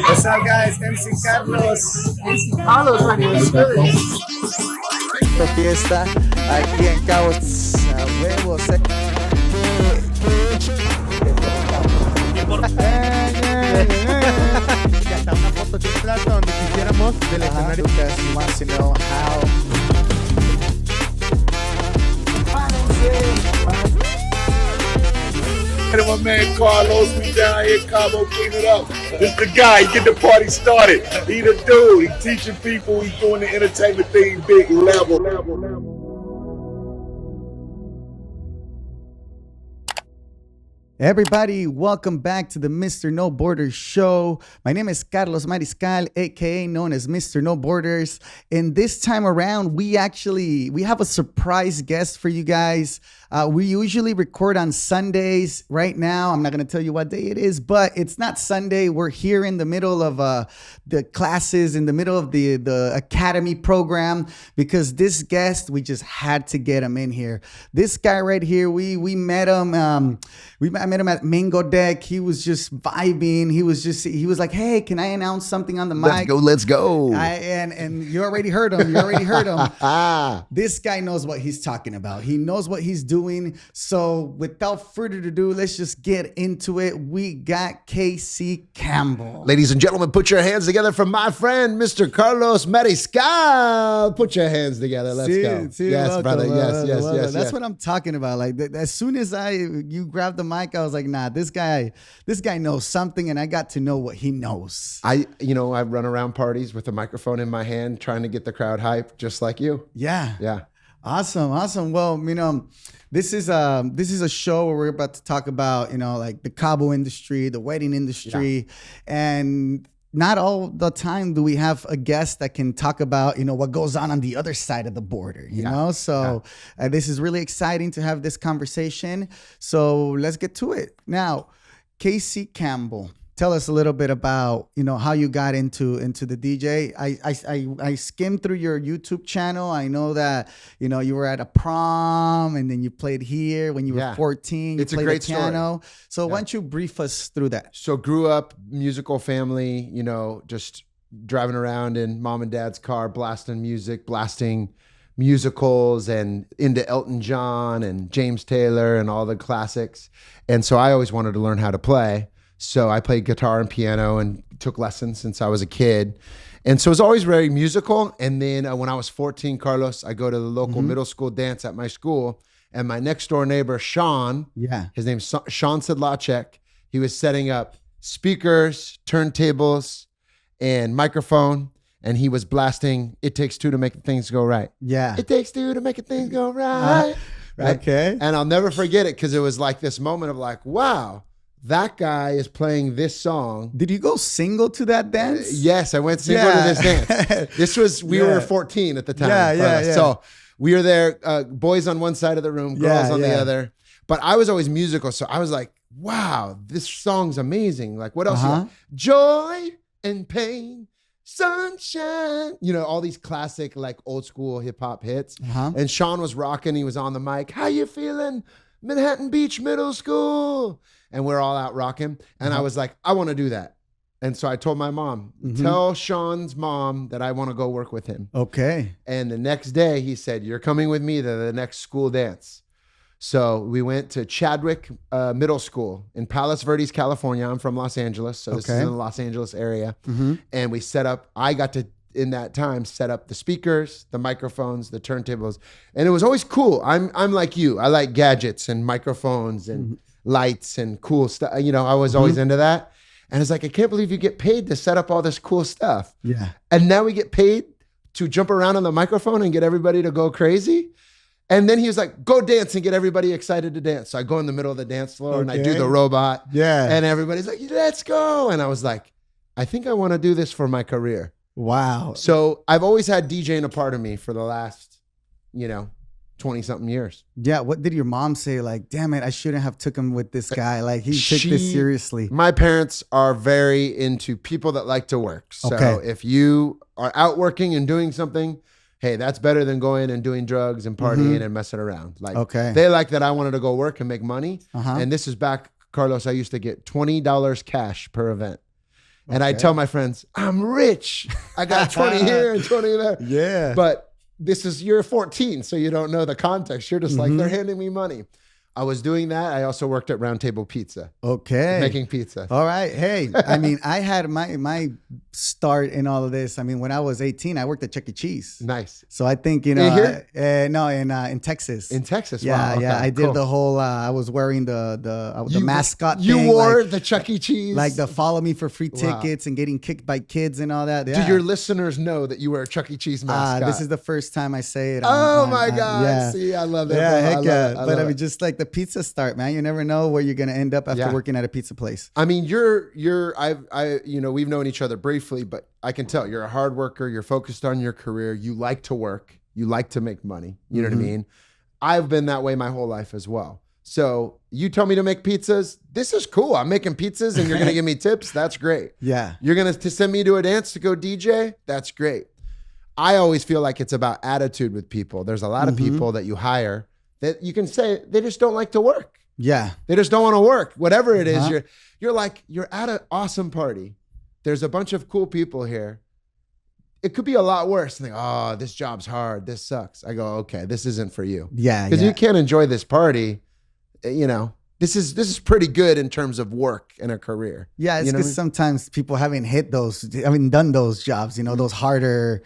What's up, guys? MC Carlos. KC Carlos Radio Experience. Esta fiesta aquí en Cabos, a huevos. Y hasta una foto de plato donde quisiéramos del escenario. Lucas, he wants to know how. And my man Carlos, we down here, Cabo, clean it up. This the guy, he get the party started. He the dude, he teaching people, he doing the entertainment thing, big level. Everybody, welcome back to the Mr. No Borders show. My name is Carlos Mariscal, aka known as Mr. No Borders. And this time around, we have a surprise guest for you guys. We usually record on Sundays. Right now, I'm not going to tell you what day it is, but it's not Sunday. We're here in the middle of the classes, in the middle of the academy program, because this guest, we just had to get him in here. This guy right here, we met him. I met him at Mango Deck. He was just vibing. He was like, "Hey, can I announce something on the mic?" Let's go. And you already heard him. This guy knows what he's talking about. He knows what he's doing. So without further ado, let's just get into it. We got KC Campbell. Ladies and gentlemen, put your hands together for my friend, Mr. Carlos Mariscal. Put your hands together. Let's go. Yes, welcome, brother. Yes. That's what I'm talking about. Like as soon as you grabbed the mic, I was like, nah, this guy knows something, and I got to know what he knows. I run around parties with a microphone in my hand, trying to get the crowd hyped, just like you. Yeah. Awesome. Well, this is a show where we're about to talk about, like the Cabo industry, the wedding industry, and not all the time do we have a guest that can talk about, what goes on the other side of the border, you know? So this is really exciting to have this conversation. So let's get to it. Now, KC Campbell, tell us a little bit about, how you got into the DJ. I skimmed through your YouTube channel. I know that, you were at a prom and then you played here when you were 14. You It's played a great the piano. story. So why don't you brief us through that? So grew up musical family, just driving around in mom and dad's car, blasting music, blasting musicals, and into Elton John and James Taylor and all the classics. And so I always wanted to learn how to play. So I played guitar and piano and took lessons since I was a kid. And so it was always very musical. And then when I was 14, Carlos, I go to the local middle school dance at my school. And my next door neighbor, Sean, his name's Sean Sedlacek, he was setting up speakers, turntables, and microphone. And he was blasting "It Takes Two to Make Things Go Right." Yeah. It takes two to make things go right. Right? Okay. And I'll never forget it because it was like this moment of like, wow, that guy is playing this song. Did you go single to that dance? Yes, I went single to this dance. We were 14 at the time. Yeah. So we were there, boys on one side of the room, girls on the other. But I was always musical. So I was like, wow, this song's amazing. Like, what else? You got? Joy and pain, sunshine. All these classic, like old school hip hop hits. And Sean was rocking. He was on the mic. How you feeling? Manhattan Beach Middle School. And we're all out rocking. And I was like, I want to do that. And so I told my mom, tell Sean's mom that I want to go work with him. Okay. And the next day he said, you're coming with me to the next school dance. So we went to Chadwick Middle School in Palos Verdes, California. I'm from Los Angeles. So this is in the Los Angeles area. And we set up, I got to, in that time, set up the speakers, the microphones, the turntables. And it was always cool. I'm like you. I like gadgets and microphones and lights and cool stuff. I was always into that. And it's like, I can't believe you get paid to set up all this cool stuff. Yeah. And now we get paid to jump around on the microphone and get everybody to go crazy. And then he was like, go dance and get everybody excited to dance. So I go in the middle of the dance floor and I do the robot. Yeah. And everybody's like, let's go. And I was like, I think I want to do this for my career. Wow. So I've always had DJing a part of me for the last, 20 something years. Yeah. What did your mom say? Like, damn it, I shouldn't have took him with this guy. Like he took this seriously. My parents are very into people that like to work. So if you are out working and doing something, hey, that's better than going and doing drugs and partying and messing around. Like they like that I wanted to go work and make money. And this is back, Carlos, I used to get $20 cash per event. And I tell my friends, I'm rich. I got 20 here and 20 there. Yeah. But you're 14, so you don't know the context. You're just like, they're handing me money. I was doing that. I also worked at Round Table Pizza. Okay. Making pizza. All right. Hey, I mean, I had my start in all of this. I mean, when I was 18, I worked at Chuck E. Cheese. Nice. So I think, here? no, in Texas. In Texas. Yeah, wow. Okay, yeah. I did cool. the whole, I was wearing the mascot You thing. wore like, the Chuck E. Cheese? like the follow me for free tickets and getting kicked by kids and all that. Yeah. Do your listeners know that you wear a Chuck E. Cheese mascot? This is the first time I say it. Oh my God. Yeah. See, I love it. Yeah, bro. heck yeah. I But I love mean, it. just like the pizza start, man. You never know where you're gonna end up after working at a pizza place. I mean, we've known each other briefly, but I can tell you're a hard worker. You're focused on your career. You like to work. You like to make money. You know what I mean? I've been that way my whole life as well. So you tell me to make pizzas. This is cool. I'm making pizzas and you're going to give me tips. That's great. Yeah. You're going to send me to a dance to go DJ. That's great. I always feel like it's about attitude with people. There's a lot of people that you hire that you can say they just don't like to work. Yeah. They just don't want to work. Whatever it is, you're at an awesome party. There's a bunch of cool people here. It could be a lot worse. And oh, this job's hard. This sucks. I go, okay, this isn't for you. Yeah. Because you can't enjoy this party. You know, this is pretty good in terms of work and a career. Yeah, it's you know because what I mean? sometimes people haven't done those jobs, those harder,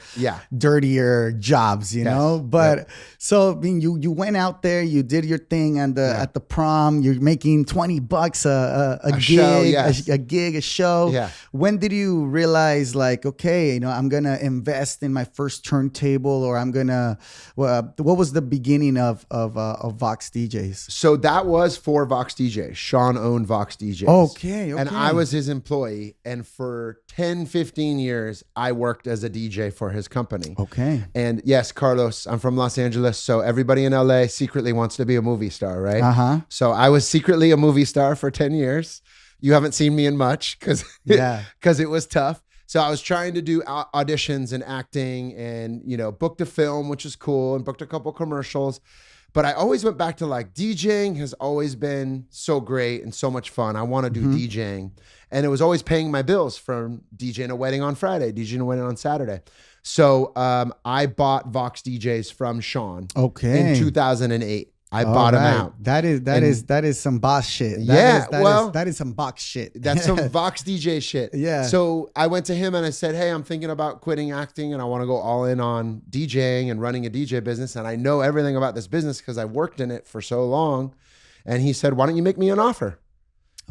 dirtier jobs, know. But so I mean, you went out there, you did your thing at the prom. You're making $20 a gig, show, a show. Yeah. When did you realize, like, okay, I'm gonna invest in my first turntable, or I'm gonna? What was the beginning of VOX DJs? So that was for VOX DJs. Sean owned VOX DJs. Okay. And I was his employee. And for 10, 15 years, I worked as a DJ for his company. Okay. And yes, Carlos, I'm from Los Angeles. So everybody in LA secretly wants to be a movie star, right? Uh-huh. So I was secretly a movie star for 10 years. You haven't seen me in much because it was tough. So I was trying to do auditions and acting and, booked a film, which is cool, and booked a couple commercials. But I always went back to like DJing has always been so great and so much fun. I want to do DJing. And it was always paying my bills from DJing a wedding on Friday, DJing a wedding on Saturday. So I bought VOX DJs from Sean in 2008. I bought him out. That is some boss shit. That is some box shit. That's some VOX DJ shit. Yeah. So I went to him and I said, hey, I'm thinking about quitting acting and I want to go all in on DJing and running a DJ business. And I know everything about this business because I've worked in it for so long. And he said, why don't you make me an offer?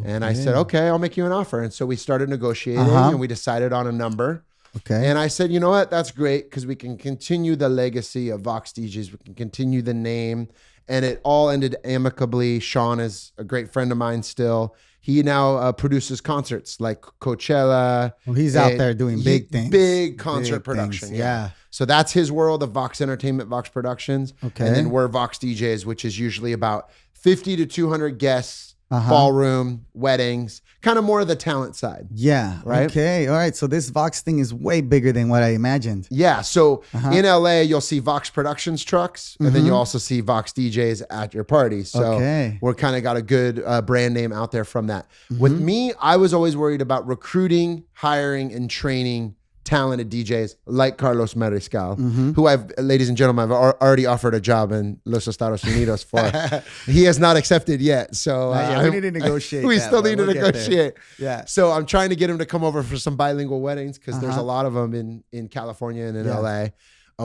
Okay. And I said, okay, I'll make you an offer. And so we started negotiating and we decided on a number. Okay. And I said, you know what? That's great because we can continue the legacy of VOX DJs. We can continue the name. And it all ended amicably. Sean is a great friend of mine still. He now produces concerts like Coachella. Well, he's out there doing big things. Big concert production. Yeah. So that's his world of VOX Entertainment, VOX Productions. Okay. And then we're VOX DJs, which is usually about 50 to 200 guests, ballroom, weddings, kind of more of the talent side. Yeah. Right. Okay. All right. So this VOX thing is way bigger than what I imagined. Yeah. So in LA, you'll see VOX Productions trucks, and then you also see VOX DJs at your party. So we're kind of got a good brand name out there from that. With me, I was always worried about recruiting, hiring, and training talented DJs like Carlos Mariscal, who ladies and gentlemen, I've already offered a job in Los Estados Unidos for. He has not accepted yet. So we need to negotiate. We still need to negotiate. Yeah. So I'm trying to get him to come over for some bilingual weddings because there's a lot of them in California and in LA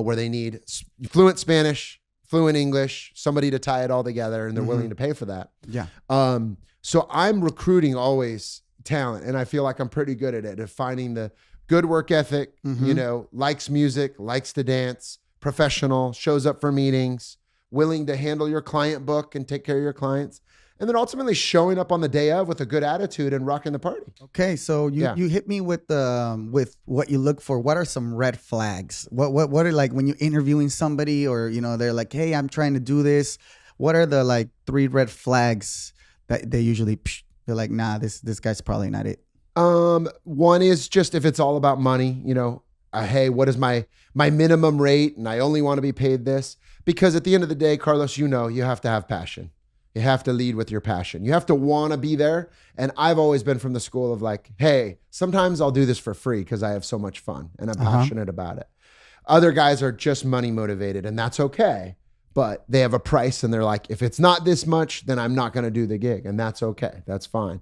where they need fluent Spanish, fluent English, somebody to tie it all together, and they're willing to pay for that. Yeah. So I'm recruiting always talent, and I feel like I'm pretty good at it, at finding the good work ethic, likes music, likes to dance, professional, shows up for meetings, willing to handle your client book and take care of your clients. And then ultimately showing up on the day of with a good attitude and rocking the party. Okay, so you hit me with what you look for. What are some red flags? What are, like, when you're interviewing somebody, or they're like, hey, I'm trying to do this. What are the 3 red flags that they usually they're like, nah, this guy's probably not it? One is just if it's all about money, hey, what is my minimum rate? And I only want to be paid this. Because at the end of the day, Carlos, you have to have passion. You have to lead with your passion. You have to want to be there. And I've always been from the school of like, hey, sometimes I'll do this for free because I have so much fun and I'm passionate about it. Other guys are just money motivated, and that's okay. But they have a price and they're like, if it's not this much, then I'm not going to do the gig. And that's okay. That's fine.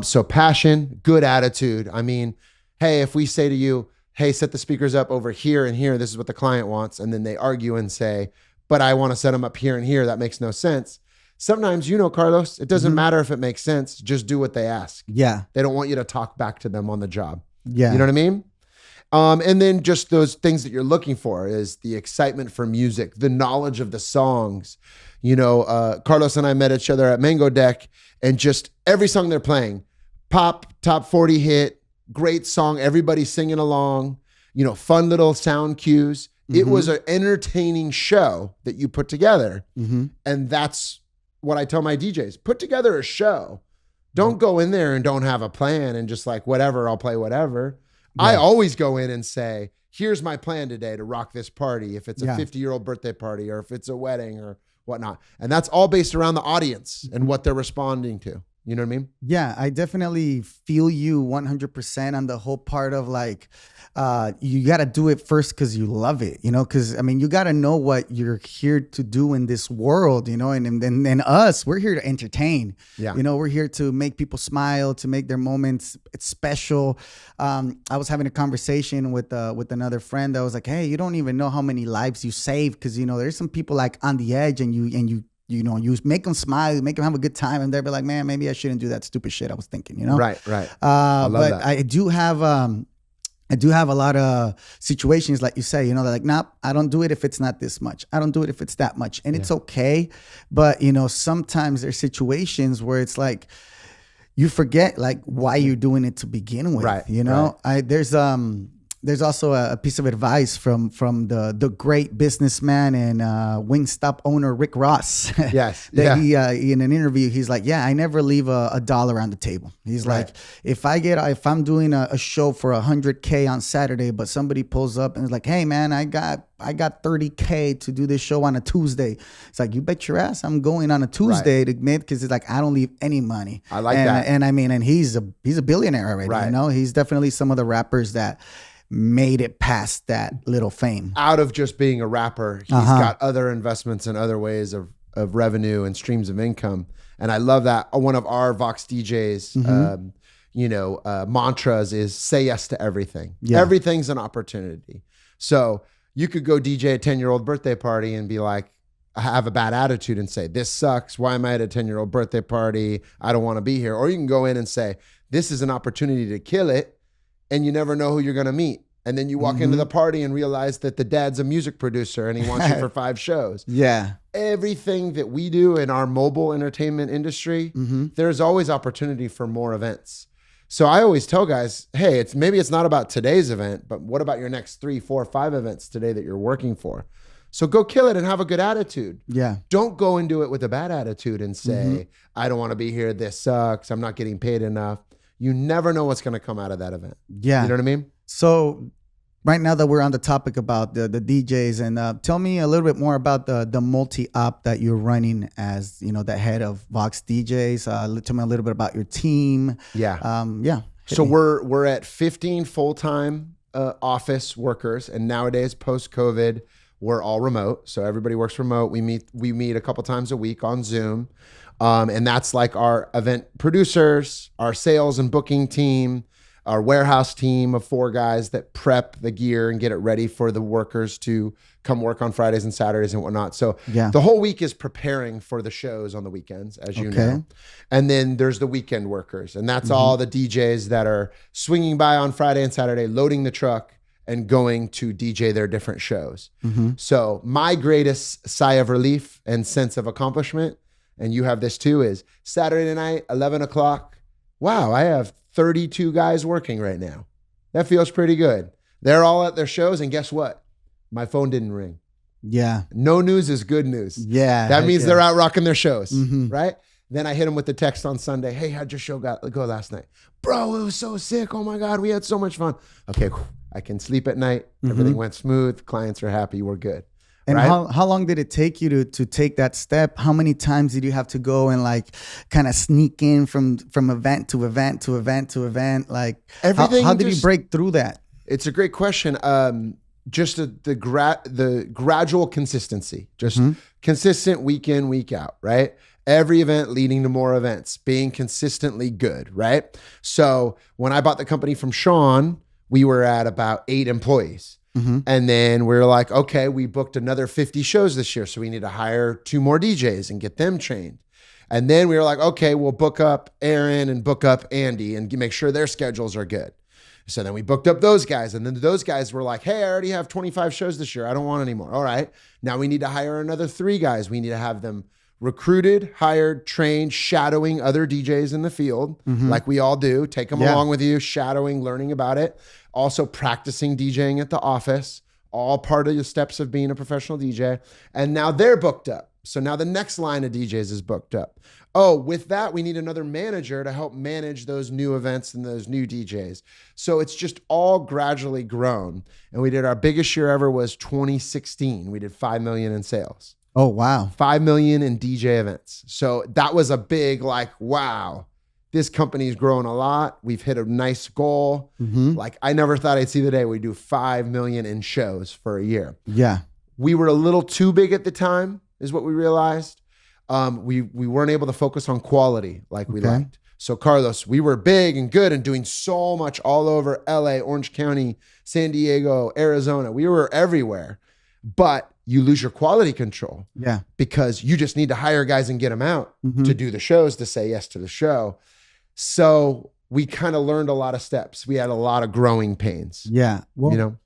So passion, good attitude. I mean, hey, if we say to you, hey, set the speakers up over here and here, this is what the client wants. And then they argue and say, but I want to set them up here and here. That makes no sense. Sometimes, Carlos, it doesn't matter if it makes sense. Just do what they ask. Yeah. They don't want you to talk back to them on the job. Yeah. You know what I mean? And then just those things that you're looking for is the excitement for music, the knowledge of the songs. Carlos and I met each other at Mango Deck, and just every song they're playing, pop, top 40 hit, great song, everybody singing along, fun little sound cues. It was an entertaining show that you put together. And that's what I tell my DJs, put together a show. Don't go in there and don't have a plan and just like, whatever, I'll play whatever. Yeah. I always go in and say, here's my plan today to rock this party. If it's a 50-year-old birthday party or if it's a wedding or whatnot. And that's all based around the audience and what they're responding to. You know what I mean? Yeah, I definitely feel you 100% on the whole part of like, you got to do it first because you love it, because you got to know what you're here to do in this world, and us, we're here to entertain. Yeah. We're here to make people smile, to make their moments special. I was having a conversation with another friend that was like, hey, you don't even know how many lives you save because, there's some people like on the edge and you make them smile, make them have a good time, and they'll be like, man, maybe I shouldn't do that stupid shit I was thinking, Right. I love that. I do have a lot of situations like you say, they're like, nah, I don't do it if it's not this much. I don't do it if it's that much. And it's okay. But, sometimes there's situations where it's like, you forget like why you're doing it to begin with, Right. There's also a piece of advice from the great businessman and Wingstop owner Rick Ross. Yes. He in an interview, he's like, I never leave a dollar on the table. He's like, if I'm doing a show for $100K on Saturday, but somebody pulls up and is like, hey man, I got $30K to do this show on a Tuesday. It's like, you bet your ass I'm going on a Tuesday to admit, because it's like, I don't leave any money. I like that. And he's a billionaire already. Right. He's definitely some of the rappers that made it past that little fame. Out of just being a rapper, he's got other investments and other ways of revenue and streams of income. And I love that. One of our Vox DJs, mantras is say yes to everything. Yeah. Everything's an opportunity. So you could go DJ a 10-year-old birthday party and be like, have a bad attitude and say, this sucks. Why am I at a 10-year-old birthday party? I don't want to be here. Or you can go in and say, this is an opportunity to kill it. And you never know who you're going to meet. And then you walk into the party and realize that the dad's a music producer and he wants you for 5 shows. Yeah. Everything that we do in our mobile entertainment industry, there's always opportunity for more events. So I always tell guys, hey, maybe it's not about today's event, but what about your next 3, 4, 5 events today that you're working for? So go kill it and have a good attitude. Yeah. Don't go and do it with a bad attitude and say, I don't want to be here. This sucks. I'm not getting paid enough. You never know what's going to come out of that event. Yeah. You know what I mean? So right now that we're on the topic about the DJs, and tell me a little bit more about the multi-op that you're running as, the head of VOX DJs. Tell me a little bit about your team. Yeah. Yeah. So we're at 15 full-time office workers, and nowadays post-COVID, we're all remote. So everybody works remote. We meet a couple times a week on Zoom. And that's like our event producers, our sales and booking team, our warehouse team of 4 guys that prep the gear and get it ready for the workers to come work on Fridays and Saturdays and whatnot. So the whole week is preparing for the shows on the weekends, as you know. And then there's the weekend workers. And that's all the DJs that are swinging by on Friday and Saturday, loading the truck and going to DJ their different shows. So my greatest sigh of relief and sense of accomplishment, and you have this too, is Saturday night, 11 o'clock. Wow, I have 32 guys working right now. That feels pretty good. They're all at their shows, and guess what? My phone didn't ring. Yeah. No news is good news. Yeah. That means they're out rocking their shows, right? Then I hit them with the text on Sunday. Hey, how'd your show go last night? Bro, it was so sick. Oh my God, we had so much fun. Okay, I can sleep at night. Everything went smooth. Clients are happy. We're good. And right? how long did it take you to take that step? How many times did you have to go and like kind of sneak in from event to event to event to event? Like Everything how did you just- break through that? It's a great question. Just the gradual consistency, just consistent week in, week out, right? Every event leading to more events, being consistently good, right? So when I bought the company from Sean, we were at about 8 employees. And then we were like, okay, we booked another 50 shows this year. So we need to hire 2 more DJs and get them trained. And then we were like, okay, we'll book up Aaron and book up Andy and make sure their schedules are good. So then we booked up those guys. And then those guys were like, hey, I already have 25 shows this year. I don't want any more. All right. Now we need to hire another 3 guys. We need to have them recruited, hired, trained, shadowing other DJs in the field, like we all do. Take them along with you, shadowing, learning about it. Also practicing DJing at the office, all part of the steps of being a professional DJ. And now they're booked up. So now the next line of DJs is booked up. Oh, with that, we need another manager to help manage those new events and those new DJs. So it's just all gradually grown. And we did our biggest year ever was 2016. We did 5 million in sales. Oh, wow. 5 million in DJ events. So that was a big like, wow, this company's growing a lot. We've hit a nice goal. Like I never thought I'd see the day we do 5 million in shows for a year. Yeah. We were a little too big at the time is what we realized. We weren't able to focus on quality like we liked. So Carlos, we were big and good and doing so much all over LA, Orange County, San Diego, Arizona. We were everywhere, but you lose your quality control. Yeah. Because you just need to hire guys and get them out to do the shows, to say yes to the show. So we kind of learned a lot of steps. We had a lot of growing pains. Yeah. Well, You know,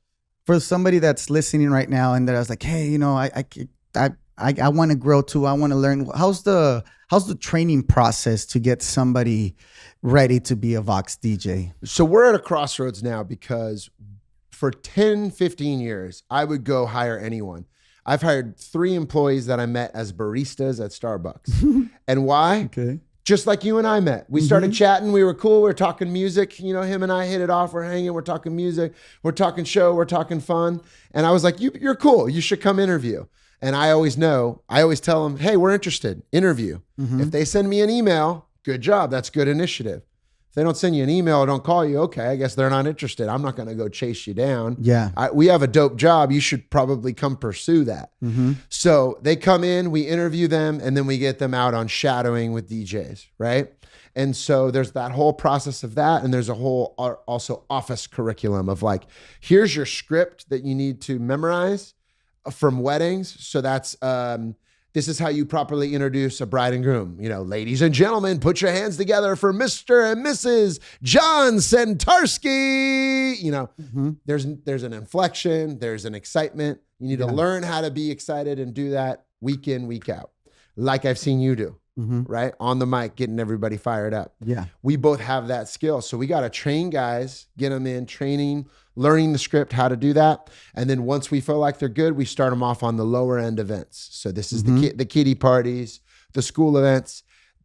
for somebody that's listening right now and that I was like, hey, you know, I want to grow too. I want to learn. How's the training process to get somebody ready to be a Vox DJ? so we're at a crossroads now because for 10, 15 years, I would go hire anyone. I've hired 3 employees that I met as baristas at Starbucks. And why? Okay. Just like you and I met. We started chatting. We were cool. We were talking music. You know, him and I hit it off. We're hanging. We're talking music. We're talking show. We're talking fun. And I was like, you're cool. You should come interview. And I always tell them, hey, we're interested. Interview. If they send me an email, good job. That's good initiative. If they don't send you an email or don't call you, okay, I guess they're not interested. I'm not going to go chase you down. Yeah. We have a dope job. You should probably come pursue that. So they come in, we interview them, and then we get them out on shadowing with DJs, right? And so there's that whole process of that. And there's a whole also office curriculum of like, here's your script that you need to memorize from weddings. So that's, this is how you properly introduce a bride and groom. You know, ladies and gentlemen, put your hands together for Mr. and Mrs. John Sentarski. You know, there's an inflection, there's an excitement. You need to learn how to be excited and do that week in, week out, like I've seen you do, right? On the mic, getting everybody fired up. Yeah. We both have that skill. So we got to train guys, get them in training, learning the script, how to do that. And then once we feel like they're good, we start them off on the lower end events. So this is the kiddie parties, the school events,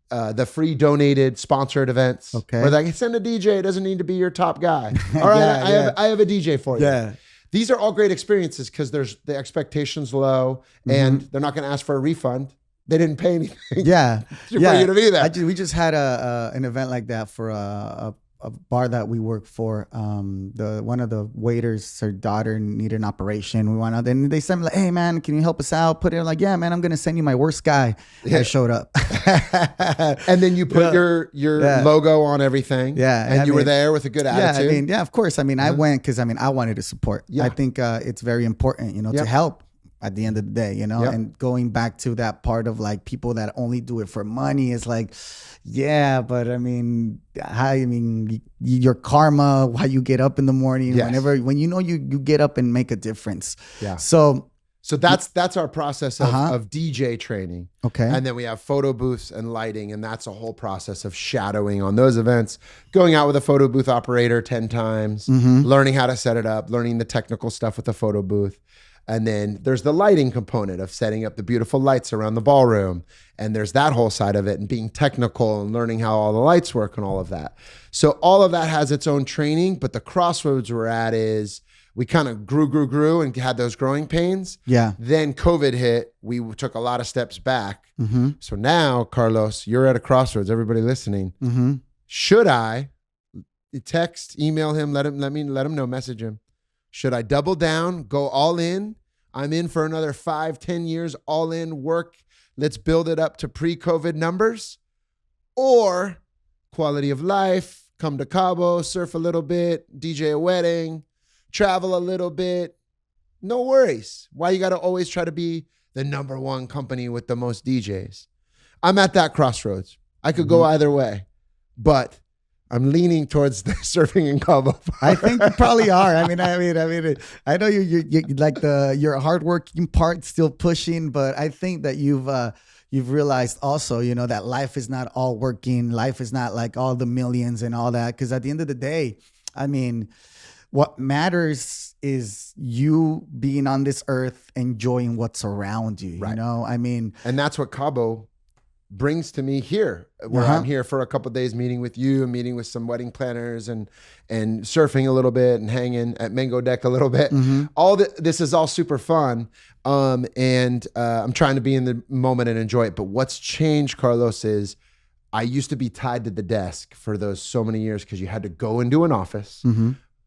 the free donated sponsored events. Okay. Where they send a DJ, it doesn't need to be your top guy. All right, I have a DJ for you. Yeah. These are all great experiences because there's the expectation's low and they're not going to ask for a refund. They didn't pay anything. Yeah. For you to be there. We just had an event like that for a bar that we work for. One of the waiters, her daughter needed an operation. We went out and they sent me like, hey man, can you help us out? Put it like, yeah, man, I'm going to send you my worst guy. I showed up. And then you put your logo on everything. Yeah. And you were there with a good attitude. Yeah, of course. I mean, I went because I wanted to support. Yeah. I think it's very important, to help at the end of the day, and going back to that part of like people that only do it for money is like, yeah, but I mean, your karma, why you get up in the morning, when you get up and make a difference. Yeah. So that's our process of DJ training. Okay. And then we have photo booths and lighting, and that's a whole process of shadowing on those events, going out with a photo booth operator 10 times, learning how to set it up, learning the technical stuff with the photo booth. And then there's the lighting component of setting up the beautiful lights around the ballroom. And there's that whole side of it and being technical and learning how all the lights work and all of that. So all of that has its own training, but the crossroads we're at is we kind of grew and had those growing pains. Yeah. Then COVID hit. We took a lot of steps back. Mm-hmm. So now, Carlos, you're at a crossroads. Everybody listening. Mm-hmm. Should I text, email him, let him know, message him? Should I double down, go all in? I'm in for another 5-10 years, all in, work. Let's build it up to pre-COVID numbers. Or quality of life, come to Cabo, surf a little bit, DJ a wedding, travel a little bit. No worries. Why you got to always try to be the number one company with the most DJs? I'm at that crossroads. I could go either way, but I'm leaning towards the surfing in Cabo. I think you probably are. I know you like your hardworking part still pushing, but I think that you've realized also, that life is not all working. Life is not like all the millions and all that. Because at the end of the day, what matters is you being on this earth, enjoying what's around you. Right. And that's what Cabo brings to me here, where I'm here for a couple of days, meeting with you, meeting with some wedding planners, and surfing a little bit and hanging at Mango Deck a little bit. Mm-hmm. This is all super fun, and I'm trying to be in the moment and enjoy it. But what's changed, Carlos, is I used to be tied to the desk for those so many years because you had to go into an office,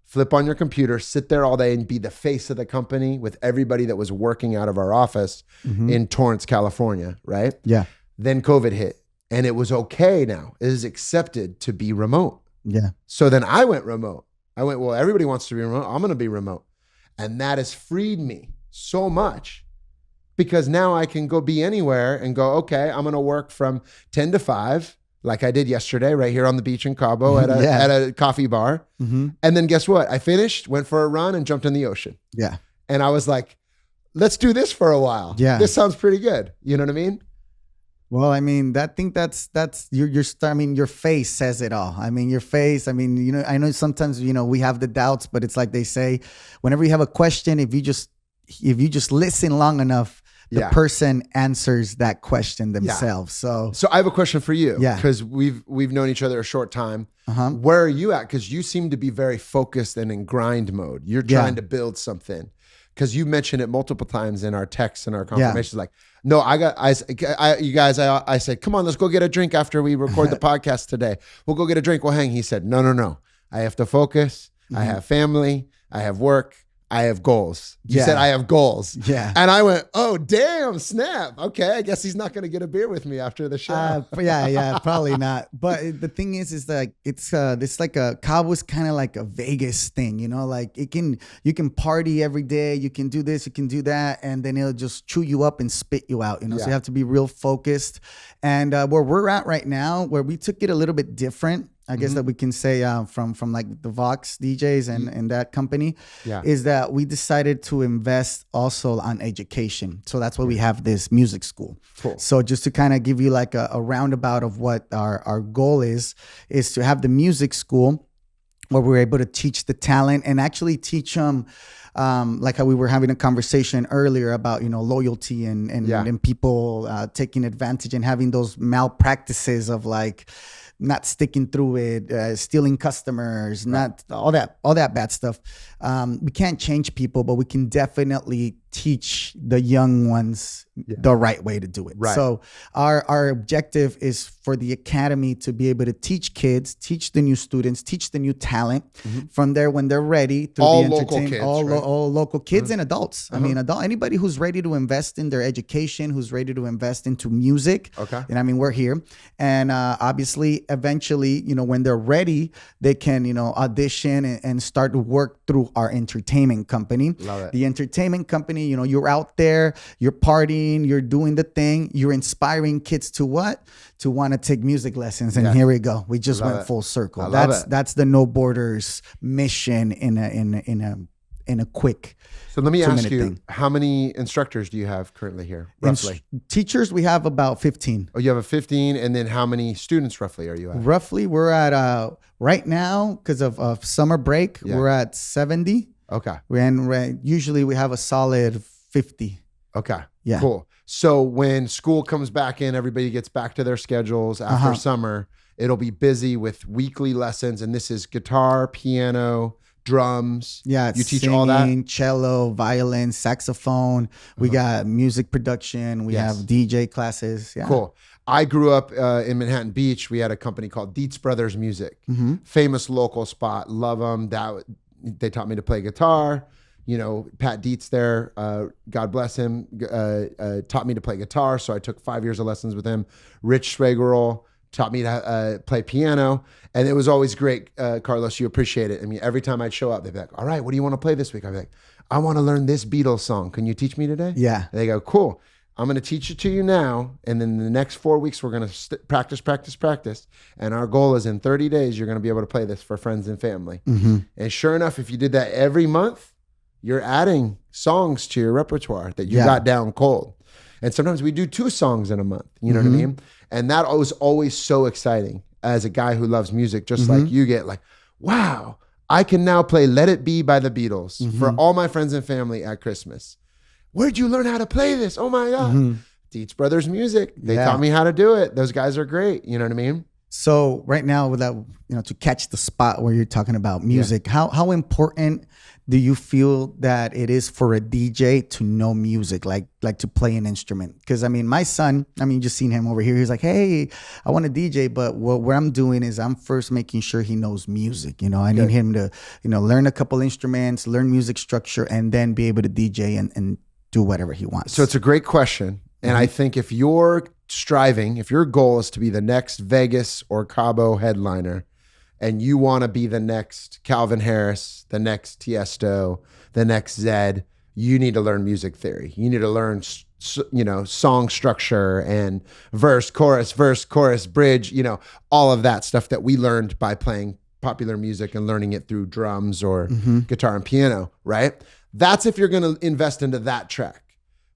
flip on your computer, sit there all day and be the face of the company with everybody that was working out of our office in Torrance, California, right? Yeah. Then COVID hit, and it was okay now. It is accepted to be remote. Yeah. So then I went remote. I went, well, everybody wants to be remote. I'm going to be remote. And that has freed me so much because now I can go be anywhere and go, okay, I'm going to work from 10 to 5, like I did yesterday, right here on the beach in Cabo at a coffee bar. Mm-hmm. And then guess what? I finished, went for a run, and jumped in the ocean. Yeah. And I was like, let's do this for a while. Yeah. This sounds pretty good. You know what I mean? Well, I think that's your face says it all. Your face, I know sometimes, we have the doubts, but it's like they say, whenever you have a question, if you just listen long enough, the person answers that question themselves. Yeah. So I have a question for you. Yeah. Because we've known each other a short time. Where are you at? Because you seem to be very focused and in grind mode. You're trying to build something. Because you mentioned it multiple times in our texts and our confirmations, like, no, I said, come on, let's go get a drink after we record the podcast today. We'll go get a drink. We'll hang. He said, no. I have to focus. I have family. I have work. I have goals. You said I have goals. Yeah. And I went, oh, damn, snap. Okay, I guess he's not going to get a beer with me after the show. Probably not. But the thing is that it's like a Cabo is kind of like a Vegas thing, like you can party every day, you can do this, you can do that, and then it'll just chew you up and spit you out, So you have to be real focused. And where we're at right now, where we took it a little bit different, I guess that we can say from like the VOX DJs and that company, is that we decided to invest also on education. So that's why we have this music school. Cool. So just to kind of give you like a roundabout of what our goal is to have the music school where we're able to teach the talent and actually teach them like how we were having a conversation earlier about, loyalty and people taking advantage and having those malpractices of like, not sticking through it, stealing customers, not all that bad stuff. We can't change people, but we can definitely teach the young ones the right way to do it. Right. So our objective is for the academy to be able to teach kids, teach the new students, teach the new talent from there when they're ready. Through all the local kids, all local kids and adults. Anybody who's ready to invest in their education, who's ready to invest into music. Okay. And we're here. And obviously, eventually, when they're ready, they can, audition and start to work through our entertainment company. Love it. The entertainment company, you're out there, you're partying, you're doing the thing, you're inspiring kids to what? To want to take music lessons. And here we go. We just went full circle. That's the No Borders mission in a quick. So let me ask you, how many instructors do you have currently here, roughly? Teachers, we have about 15. Oh, you have a 15, and then how many students roughly are you at? Roughly, we're at, right now, because of summer break, we're at 70. Okay. Usually we have a solid 50. Okay. Yeah. Cool. So when school comes back in, everybody gets back to their schedules after summer. It'll be busy with weekly lessons, and this is guitar, piano, drums. Yeah, you teach singing, all that. cello, violin, saxophone. We got music production. We have DJ classes. Yeah. Cool. I grew up in Manhattan Beach. We had a company called Dietz Brothers Music, famous local spot. Love them. They taught me to play guitar. You know, Pat Dietz there, God bless him, taught me to play guitar. So I took 5 years of lessons with him. Rich Schwegerl taught me to play piano. And it was always great, Carlos, you appreciate it. I mean, every time I'd show up, they'd be like, all right, what do you want to play this week? I'd be like, I want to learn this Beatles song. Can you teach me today? Yeah. And they go, cool. I'm going to teach it to you now. And then the next 4 weeks, we're going to practice. And our goal is in 30 days, you're going to be able to play this for friends and family. And sure enough, if you did that every month, you're adding songs to your repertoire that you got down cold. And sometimes we do 2 songs in a month. You know what I mean? And that was always so exciting as a guy who loves music, just like you get like, wow, I can now play Let It Be by the Beatles for all my friends and family at Christmas. Where'd you learn how to play this? Oh my God. Dietz Brothers Music. They taught me how to do it. Those guys are great. You know what I mean? So right now, without to catch the spot where you're talking about music, how important do you feel that it is for a DJ to know music, like to play an instrument? Because I mean, my son, you just seen him over here. He's like, hey, I want to DJ, but what I'm doing is I'm first making sure he knows music. I need him to, learn a couple instruments, learn music structure, and then be able to DJ and do whatever he wants. So it's a great question. And I think if your goal is to be the next Vegas or Cabo headliner, and you want to be the next Calvin Harris, the next Tiesto, the next Zed, you need to learn music theory. You need to learn, song structure and verse, chorus, bridge, all of that stuff that we learned by playing popular music and learning it through drums or guitar and piano, right? That's if you're going to invest into that track.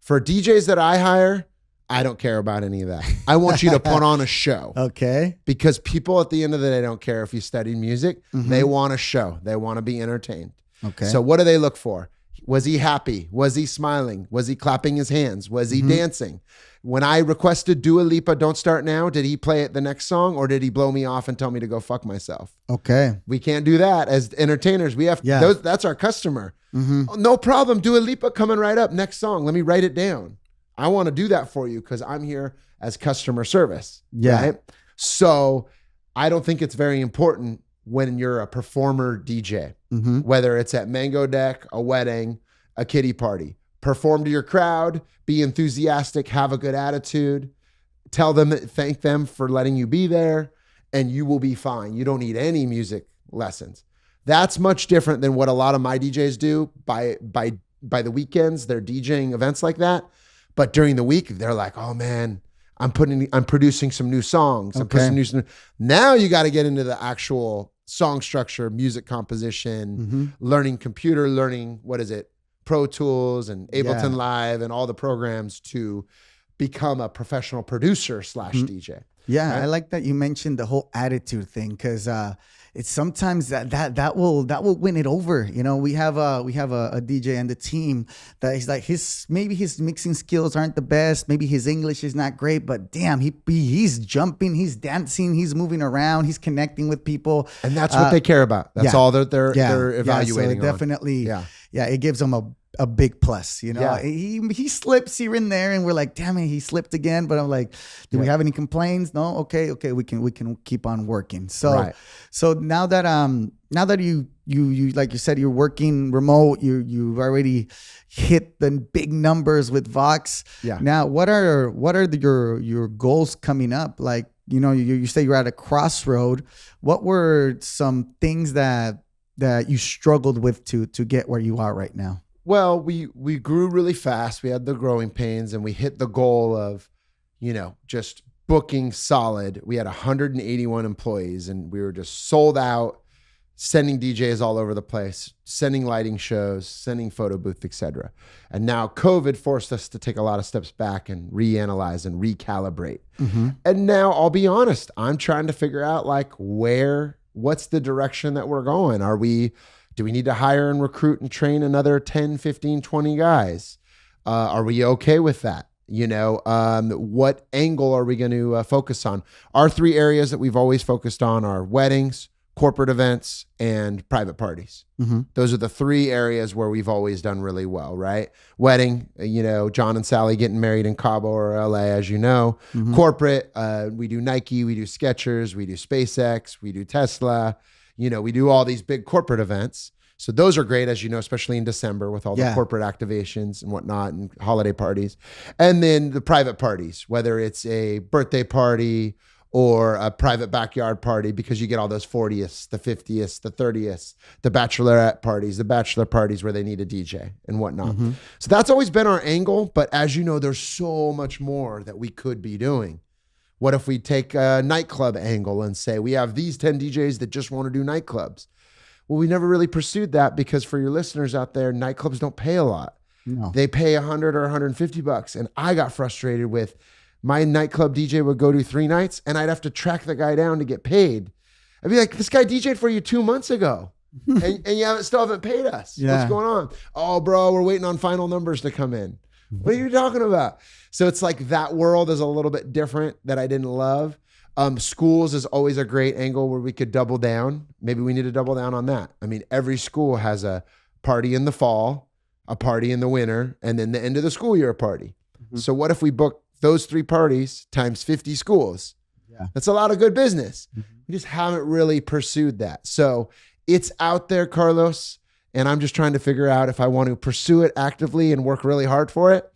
For DJs that I hire, I don't care about any of that. I want you to put on a show. Okay. Because people at the end of the day don't care if you studied music. They want a show. They want to be entertained. Okay. So what do they look for? Was he happy? Was he smiling? Was he clapping his hands? Was he dancing? When I requested Dua Lipa, Don't Start Now, did he play it the next song, or did he blow me off and tell me to go fuck myself? Okay. We can't do that as entertainers. We have that's our customer. No problem. Dua Lipa coming right up. Next song. Let me write it down. I want to do that for you because I'm here as customer service. Yeah. Right? So I don't think it's very important when you're a performer DJ, whether it's at Mango Deck, a wedding, a kiddie party. Perform to your crowd, be enthusiastic, have a good attitude, tell them, thank them for letting you be there, and you will be fine. You don't need any music lessons. That's much different than what a lot of my DJs do by the weekends. They're DJing events like that. But during the week, they're like, oh man, I'm producing some new songs. Now you got to get into the actual song structure, music composition, learning computer, learning, Pro Tools and Ableton Live and all the programs to become a professional producer / DJ. Yeah, right? I like that you mentioned the whole attitude thing because it's sometimes that will win it over. We have a DJ and the team that is like maybe his mixing skills aren't the best, maybe his English is not great, but damn, he's jumping, he's dancing, he's moving around, he's connecting with people, and that's what they care about. That's all they're evaluating. So definitely, it gives them a big plus. He slips here and there, and we're like, damn it, he slipped again. But I'm like, do we have any complaints? No, okay, we can keep on working. So so now that you like you said, you're working remote, you've already hit the big numbers with VOX. Yeah. Now what are your goals coming up? Like, you say you're at a crossroad. What were some things that you struggled with to get where you are right now? Well, we grew really fast. We had the growing pains, and we hit the goal of, just booking solid. We had 181 employees, and we were just sold out, sending DJs all over the place, sending lighting shows, sending photo booth, etc. And now COVID forced us to take a lot of steps back and reanalyze and recalibrate. And now I'll be honest, I'm trying to figure out what's the direction that we're going? Are we Do we need to hire and recruit and train another 10, 15, 20 guys? Are we okay with that? What angle are we going to focus on? Our 3 areas that we've always focused on are weddings, corporate events, and private parties. Mm-hmm. Those are the 3 areas where we've always done really well, right? Wedding, John and Sally getting married in Cabo or LA, as you know. Mm-hmm. Corporate, we do Nike, we do Skechers, we do SpaceX, we do Tesla. We do all these big corporate events. So those are great, as you know, especially in December with all the corporate activations and whatnot and holiday parties. And then the private parties, whether it's a birthday party or a private backyard party, because you get all those 40th, the 50th, the 30th, the bachelorette parties, the bachelor parties where they need a DJ and whatnot. Mm-hmm. So that's always been our angle. But as you know, there's so much more that we could be doing. What if we take a nightclub angle and say, we have these 10 DJs that just want to do nightclubs? Well, we never really pursued that because for your listeners out there, nightclubs don't pay a lot. No. They pay $100 or $150. And I got frustrated with my nightclub DJ would go to 3 nights and I'd have to track the guy down to get paid. I'd be like, this guy DJ'd for you 2 months ago and you still haven't paid us. Yeah. What's going on? Oh, bro, we're waiting on final numbers to come in. What are you talking about? So it's like that world is a little bit different that I didn't love. Schools is always a great angle where we could double down. Maybe we need to double down on that. I mean, every school has a party in the fall, a party in the winter, and then the end of the school year party. Mm-hmm. So what if we book those 3 parties times 50 schools? Yeah. That's a lot of good business. Mm-hmm. We just haven't really pursued that. So it's out there, Carlos, and I'm just trying to figure out if I want to pursue it actively and work really hard for it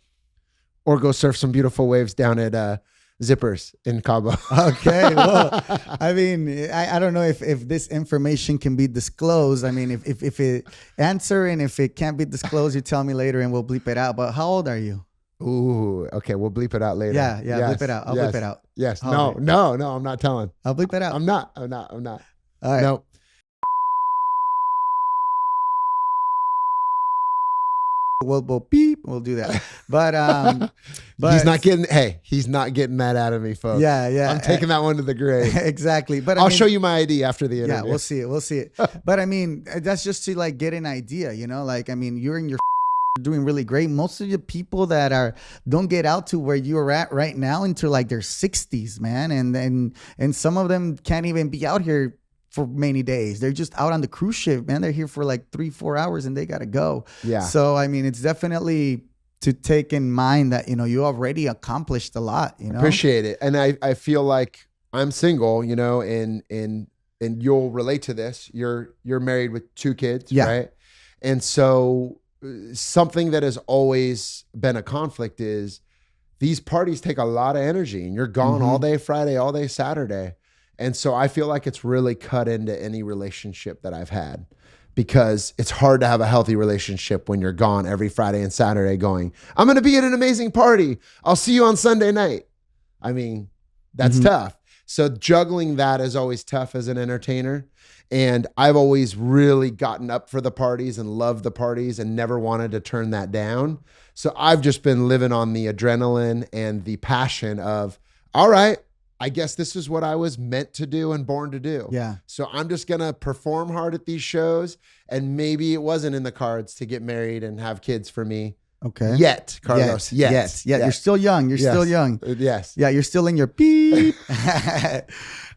or go surf some beautiful waves down at Zippers in Cabo. Okay, well, I mean, I don't know if this information can be disclosed. I mean, if it answer and if it can't be disclosed, you tell me later and we'll bleep it out. But how old are you? Ooh, okay, we'll bleep it out later. Yeah, Yes, bleep it out. I'll yes, bleep it out. Yes, How no, I'm not telling. I'll bleep it out. I'm not. All right. No. We'll beep. We'll do that. But he's not getting that out of me, folks. Yeah. I'm taking that one to the grave. Exactly. But I'll show you my ID after the interview. Yeah, we'll see it. But I mean, that's just to like get an idea, Like, I mean, you're in your doing really great. Most of the people that don't get out to where you're at right now until like their 60s, man, and some of them can't even be out here for many days. They're just out on the cruise ship, man. They're here for like 3-4 hours and they gotta go. Yeah. So I mean, it's definitely to take in mind that you already accomplished a lot. Appreciate it, and I feel like I'm single, and you'll relate to this. You're married with 2 kids, right? And so something that has always been a conflict is these parties take a lot of energy, and you're gone all day Friday, all day Saturday. And so I feel like it's really cut into any relationship that I've had because it's hard to have a healthy relationship when you're gone every Friday and Saturday going, I'm going to be at an amazing party. I'll see you on Sunday night. I mean, that's tough. So juggling that is always tough as an entertainer. And I've always really gotten up for the parties and loved the parties and never wanted to turn that down. So I've just been living on the adrenaline and the passion of, all right, I guess this is what I was meant to do and born to do. Yeah. So I'm just going to perform hard at these shows. And maybe it wasn't in the cards to get married and have kids for me. Okay. Yet, Carlos. Yes. You're still young. You're still young. Yes. Yeah. You're still in your beep.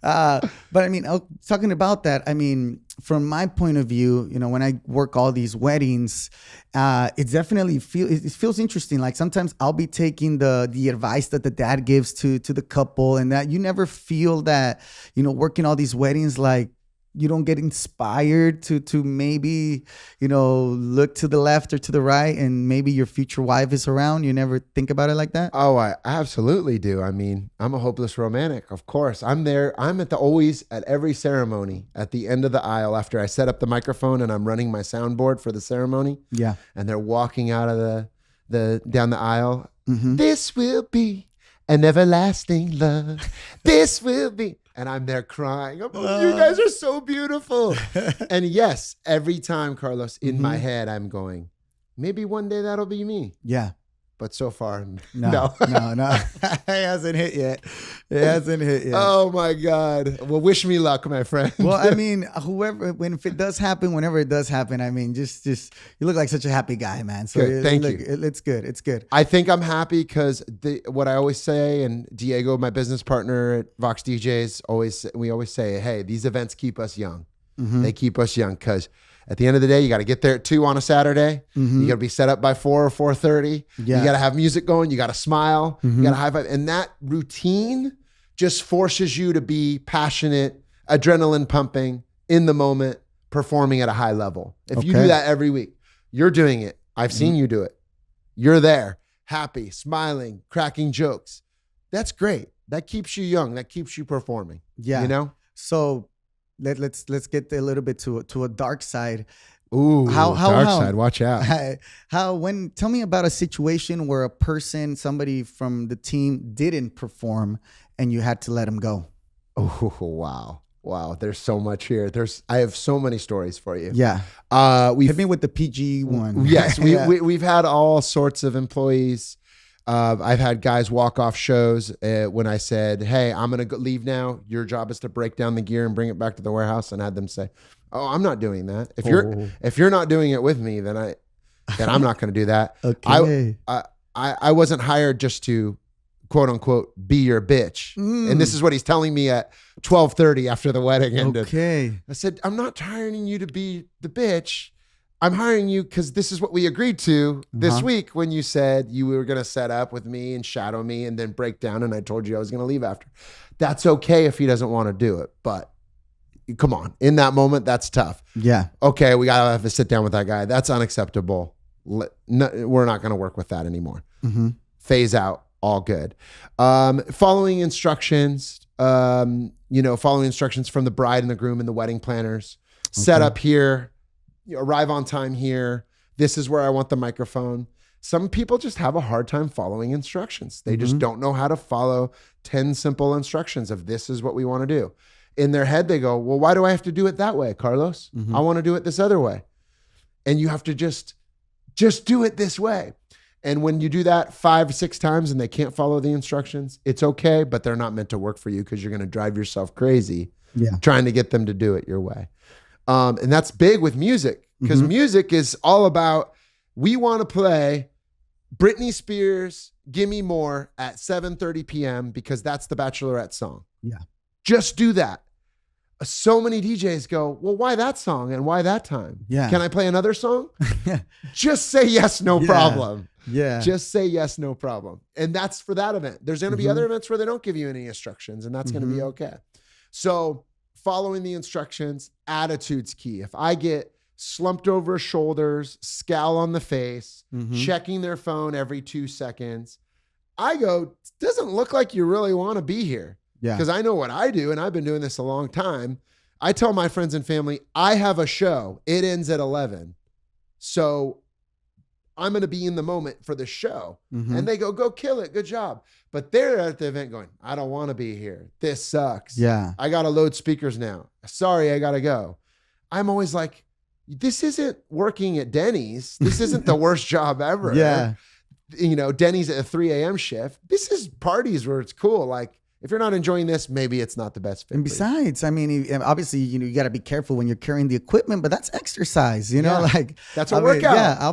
But I mean, talking about that, I mean, from my point of view, when I work all these weddings, it definitely feels interesting. Like sometimes I'll be taking the advice that the dad gives to the couple, and that you never feel that, working all these weddings, like you don't get inspired to maybe, look to the left or to the right and maybe your future wife is around. You never think about it like that? Oh, I absolutely do. I mean, I'm a hopeless romantic. Of course. I'm there. I'm always at every ceremony at the end of the aisle after I set up the microphone and I'm running my soundboard for the ceremony. Yeah. And they're walking out of down the aisle. This will be an everlasting love. This will be. And I'm there crying. You guys are so beautiful. And yes, every time, Carlos, in my head, I'm going, maybe one day that'll be me. Yeah. but so far, No. It hasn't hit yet. It hasn't hit yet. Oh my God. Well, wish me luck, my friend. Well, I mean, if it does happen, whenever it does happen, I mean, just you look like such a happy guy, man. So Good. Thank you. It's good. It's good. I think I'm happy because what I always say, and Diego, my business partner at VOX DJs, we always say, hey, these events keep us young. They keep us young because at the end of the day, you got to get there at 2 on a Saturday. You got to be set up by 4 or 4:30. Yeah. You got to have music going. You got to smile. You got to high five. And that routine just forces you to be passionate, adrenaline pumping, in the moment, performing at a high level. If you do that every week, you're doing it. I've seen you do it. You're there, happy, smiling, cracking jokes. That's great. That keeps you young. That keeps you performing. Yeah. You know? So let's get a little bit to a dark side. Ooh, dark side. Watch out. Tell me about a situation where somebody from the team didn't perform and you had to let them go. Oh, wow. There's so much here. I have so many stories for you. Yeah. Hit me with the PG one. Yes. We've had all sorts of employees. I've had guys walk off shows when I said, hey, I'm going to leave now. Your job is to break down the gear and bring it back to the warehouse, and had them say, oh, I'm not doing that. If you're not doing it with me, then I'm not going to do that. Okay. I wasn't hired just to quote unquote be your bitch. And this is what he's telling me at 12:30 after the wedding ended. Okay. I said, I'm not hiring you to be the bitch. I'm hiring you because this is what we agreed to this week when you said you were going to set up with me and shadow me and then break down. And I told you I was going to leave after. That's okay if he doesn't want to do it. But come on, in that moment, that's tough. Yeah. Okay, we got to have to sit down with that guy. That's unacceptable. We're not going to work with that anymore. Phase out, all good. Following instructions, following instructions from the bride and the groom and the wedding planners. Set up here. You arrive on time here. This is where I want the microphone. Some people just have a hard time following instructions. They just don't know how to follow 10 simple instructions of this is what we want to do. In their head, they go, well, why do I have to do it that way, Carlos? I want to do it this other way. And you have to just do it this way. And when you do that 5 or 6 times and they can't follow the instructions, it's okay, but they're not meant to work for you because you're going to drive yourself crazy trying to get them to do it your way. And that's big with music because music is all about, we want to play Britney Spears, Gimme More at 7:30 p.m. because that's the Bachelorette song. Yeah. Just do that. So many DJs go, well, why that song and why that time? Yeah. Can I play another song? Just say yes, no problem. Yeah. Just say yes, no problem. And that's for that event. There's going to be other events where they don't give you any instructions, and that's going to be okay. So following the instructions, attitude's key. If I get slumped over shoulders, scowl on the face, checking their phone every 2 seconds, I go, doesn't look like you really want to be here. Yeah. Because I know what I do, and I've been doing this a long time. I tell my friends and family, I have a show. It ends at 11. So I'm going to be in the moment for the show. And they go kill it. Good job. But they're at the event going, I don't want to be here. This sucks. Yeah. I got to load speakers now. Sorry, I got to go. I'm always like, this isn't working at Denny's. This isn't the worst job ever. Yeah. Denny's at a 3 a.m. shift. This is parties where it's cool. Like, if you're not enjoying this, maybe it's not the best fit. And besides, I mean, obviously, you got to be careful when you're carrying the equipment, but that's exercise, like that's a workout. Yeah, I'll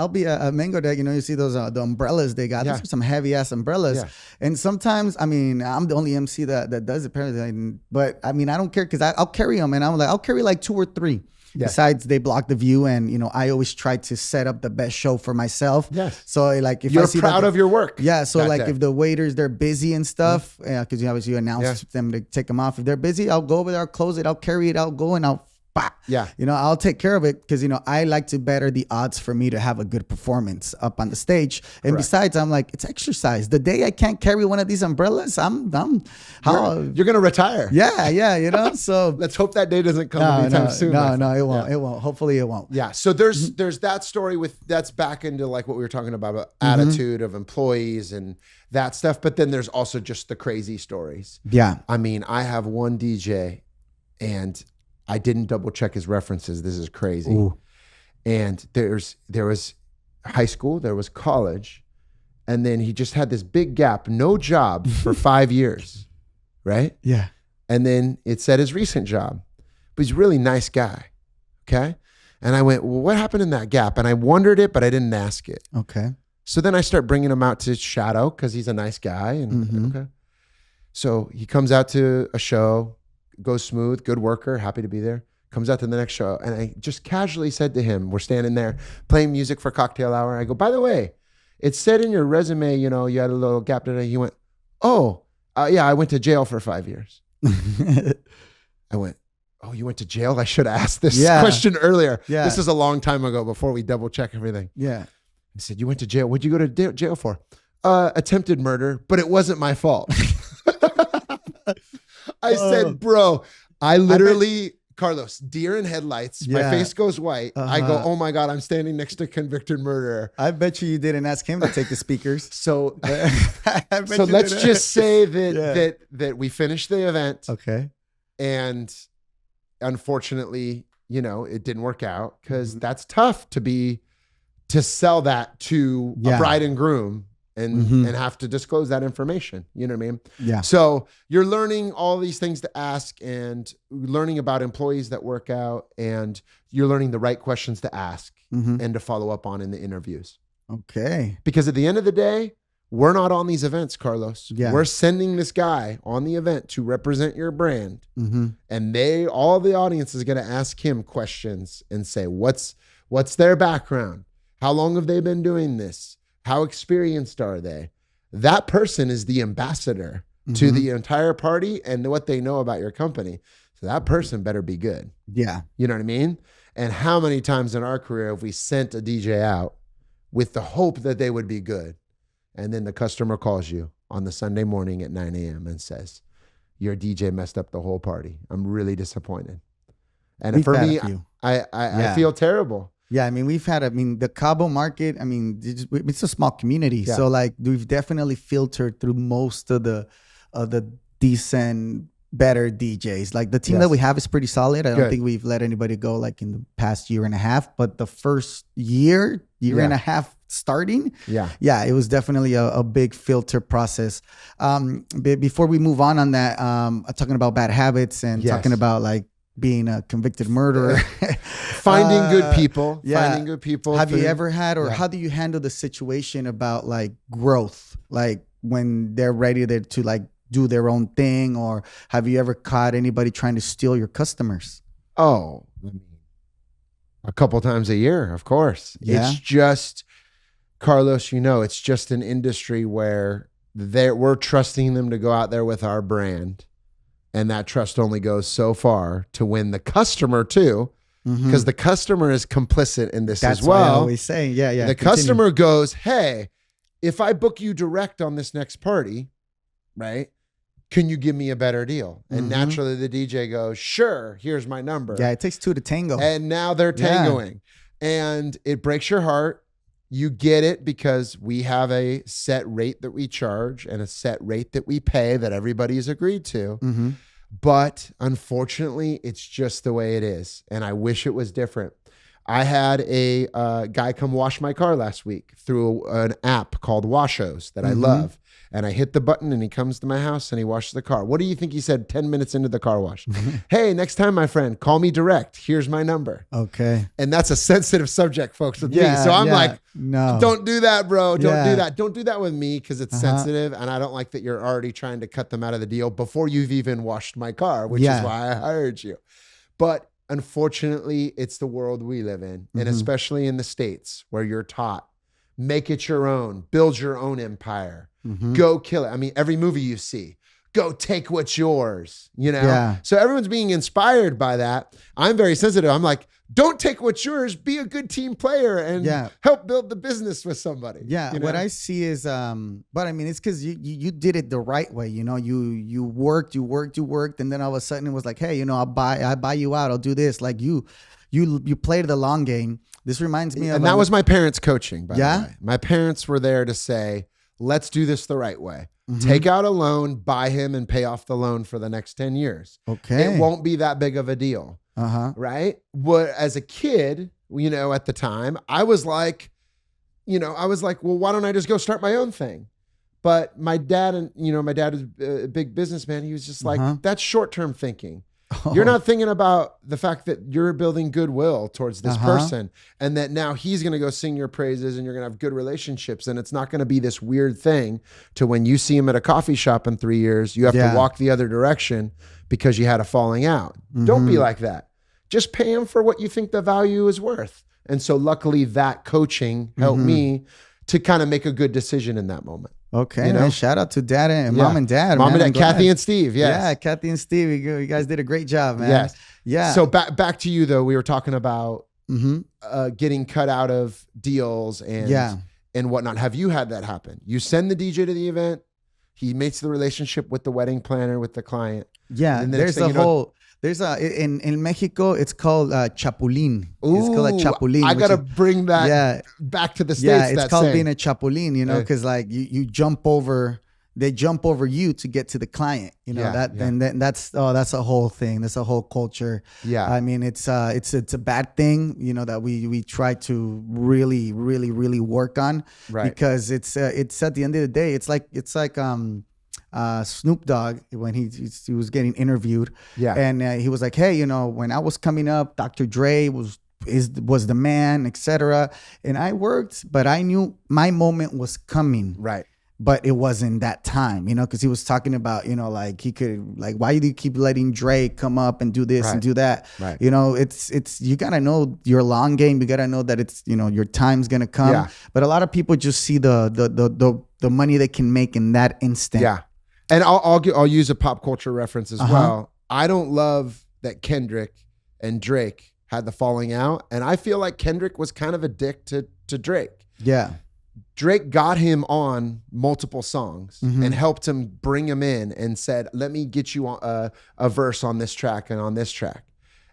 be a mango deck. You see those the umbrellas they got. Those are some heavy ass umbrellas. Yeah. And sometimes, I mean, I'm the only MC that does it apparently. But I mean, I don't care because I'll carry them, and I'll carry like 2 or 3. Yeah. Besides, they block the view, and I always try to set up the best show for myself. Yes. So like, if you're I see proud of your work. Yeah. So like, if the waiters they're busy and stuff, because obviously you announce them to take them off. If they're busy, I'll go over there, I'll close it, I'll carry it, I'll go and I'll. Yeah. I'll take care of it because I like to better the odds for me to have a good performance up on the stage. And besides, I'm like, it's exercise. The day I can't carry one of these umbrellas, you're gonna retire. Yeah. So let's hope that day doesn't come anytime soon. No, it won't. It won't. Hopefully it won't. Yeah. So there's that story that's back into like what we were talking about attitude of employees and that stuff. But then there's also just the crazy stories. Yeah. I mean, I have one DJ and I didn't double check his references. This is crazy. Ooh. And there was high school, there was college, And then he just had this big gap, no job for 5 years, right? Yeah. And then it said his recent job, but he's a really nice guy, okay? And I went, well, what happened in that gap? And I wondered it, but I didn't ask it. Okay. So then I start bringing him out to Shadow because he's a nice guy. And okay. So he comes out to a show, goes smooth, good worker, happy to be there. Comes out to the next show. And I just casually said to him, we're standing there playing music for cocktail hour. I go, by the way, it said in your resume, you know, you had a little gap today. He went, oh, yeah, I went to jail for 5 years. I went, oh, you went to jail? I should have asked this question earlier. Yeah. This is a long time ago before we double check everything. Yeah. I said, you went to jail. What'd you go to jail for? Attempted murder, but it wasn't my fault. I said, bro, I literally, Carlos, deer in headlights. My face goes white. I go, oh my God, I'm standing next to a convicted murderer. I bet you didn't ask him to take the speakers. So let's just say that we finished the event. Okay. And unfortunately, you know, it didn't work out because that's tough to sell that to a bride and groom and have to disclose that information. You know what I mean? Yeah. So you're learning all these things to ask and learning about employees that work out, and you're learning the right questions to ask and to follow up on in the interviews. Okay. Because at the end of the day, we're not on these events, Carlos. Yeah. We're sending this guy on the event to represent your brand. And all the audience is going to ask him questions and say, what's their background? How long have they been doing this? How experienced are they? That person is the ambassador to the entire party and what they know about your company. So that person better be good. Yeah. You know what I mean? And how many times in our career have we sent a DJ out with the hope that they would be good? And then the customer calls you on the Sunday morning at 9 a.m. and says, your DJ messed up the whole party. I'm really disappointed. And for me, I feel terrible. Yeah, I mean, the Cabo market, I mean, it's a small community. Yeah. So like we've definitely filtered through most of the decent, better DJs. Like the team that we have is pretty solid. I don't think we've let anybody go like in the past year and a half, but the first year and a half starting, it was definitely a big filter process. Before we move on that, talking about bad habits and talking about like being a convicted murderer, finding good people. Have you ever had, or how do you handle the situation about like growth, like when they're ready to like do their own thing, or have you ever caught anybody trying to steal your customers? Oh, a couple times a year, of course. It's just, Carlos, you know, it's just an industry where we're trusting them to go out there with our brand. And that trust only goes so far to win the customer too, because the customer is complicit in this as well. That's what I always say. The customer goes, hey, if I book you direct on this next party, right, can you give me a better deal? And naturally the DJ goes, sure, here's my number. Yeah, it takes two to tango. And now they're tangoing. And it breaks your heart. You get it because we have a set rate that we charge and a set rate that we pay that everybody's agreed to. But unfortunately, it's just the way it is. And I wish it was different. I had a guy come wash my car last week through an app called Washos that I love. And I hit the button and he comes to my house and he washes the car. What do you think he said 10 minutes into the car wash? Hey, next time, my friend, call me direct. Here's my number. Okay. And that's a sensitive subject, folks, with me. So I'm like, no, don't do that, bro. Don't do that. Don't do that with me because it's sensitive. And I don't like that you're already trying to cut them out of the deal before you've even washed my car, which is why I hired you. But unfortunately, it's the world we live in. And especially in the States where you're taught, make it your own, build your own empire. Go kill it. I mean, every movie you see, go take what's yours, you know? Yeah. So everyone's being inspired by that. I'm very sensitive. I'm like, don't take what's yours. Be a good team player and help build the business with somebody. Yeah. You know? What I see is, but I mean, it's because you did it the right way. You know, you worked, and then all of a sudden it was like, hey, you know, I buy you out. I'll do this. Like you played the long game. This reminds me of, and that was my parents' coaching, by the way. My parents were there to say, let's do this the right way. Take out a loan, buy him, and pay off the loan for the next 10 years. Okay. It won't be that big of a deal. Right? As a kid, you know, at the time, I was like, I was like, well, why don't I just go start my own thing? But my dad is a big businessman. He was just like, that's short-term thinking. You're not thinking about the fact that you're building goodwill towards this person and that now he's going to go sing your praises and you're going to have good relationships. And it's not going to be this weird thing to when you see him at a coffee shop in 3 years, you have to walk the other direction because you had a falling out. Don't be like that. Just pay him for what you think the value is worth. And so luckily that coaching helped me to kind of make a good decision in that moment. Okay, man, shout out to dad and mom and dad. Mom man. and dad, Kathy and Steve. Yes. Yeah, Kathy and Steve. You guys did a great job, man. Yes. Yeah. So back to you though. We were talking about getting cut out of deals and whatnot. Have you had that happen? You send the DJ to the event. He makes the relationship with the wedding planner, with the client. Yeah. There's in Mexico, it's called chapulín. It's called a chapulín. I gotta bring that back to the States. Yeah, it's called being a chapulín, because like you jump over, they jump over you to get to the client, and then that's a whole thing. That's a whole culture. Yeah. I mean, it's a bad thing, that we try to really, really, really work on, right? Because it's at the end of the day, it's like Snoop Dogg when he was getting interviewed, and he was like, hey, when I was coming up, Dr. Dre was the man, etc. And I worked, but I knew my moment was coming, right? But it wasn't that time, because he was talking about, like he could, like, why do you keep letting Dre come up and do this and do that? Right. It's you gotta know your long game. You gotta know that it's, your time's gonna come. Yeah. But a lot of people just see the money they can make in that instant. Yeah. And I'll use a pop culture reference as well. I don't love that Kendrick and Drake had the falling out, and I feel like Kendrick was kind of a dick to Drake. Yeah. Drake got him on multiple songs and helped him bring him in and said, let me get you a verse on this track and on this track.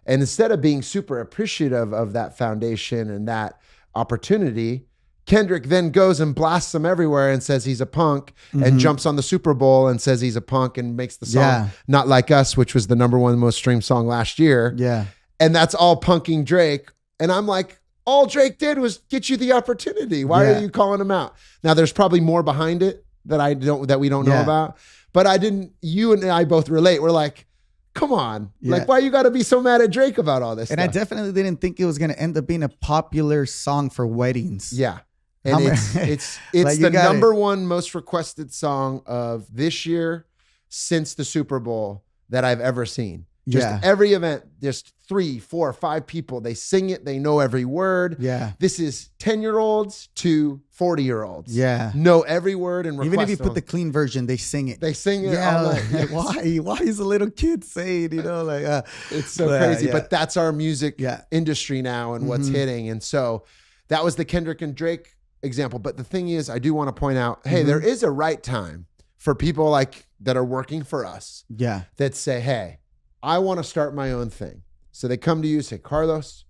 And instead of being super appreciative of that foundation and that opportunity, Kendrick then goes and blasts him everywhere and says he's a punk and jumps on the Super Bowl and says he's a punk and makes the song Not Like Us, which was the #1 most streamed song last year. Yeah. And that's all punking Drake. And I'm like, all Drake did was get you the opportunity. Why are you calling him out? Now there's probably more behind it that we don't know about. But you and I both relate. We're like, come on. Like, why you got to be so mad at Drake about all this stuff? And I definitely didn't think it was going to end up being a popular song for weddings. Yeah. And it's like the #1 most requested song of this year since the Super Bowl that I've ever seen. Just every event, just 3, 4, 5 people, they sing it, they know every word. Yeah. This is 10-year-olds to 40-year-olds. Yeah. Know every word and request. Even if you put the clean version, they sing it. They sing it all night. Why is a little kid saying, it's so crazy. But that's our music industry now and what's hitting. And so that was the Kendrick and Drake example. But the thing is, I do want to point out, hey, there is a right time for people like that are working for us. Yeah. That say, hey, I want to start my own thing. So they come to you and say, Carlos,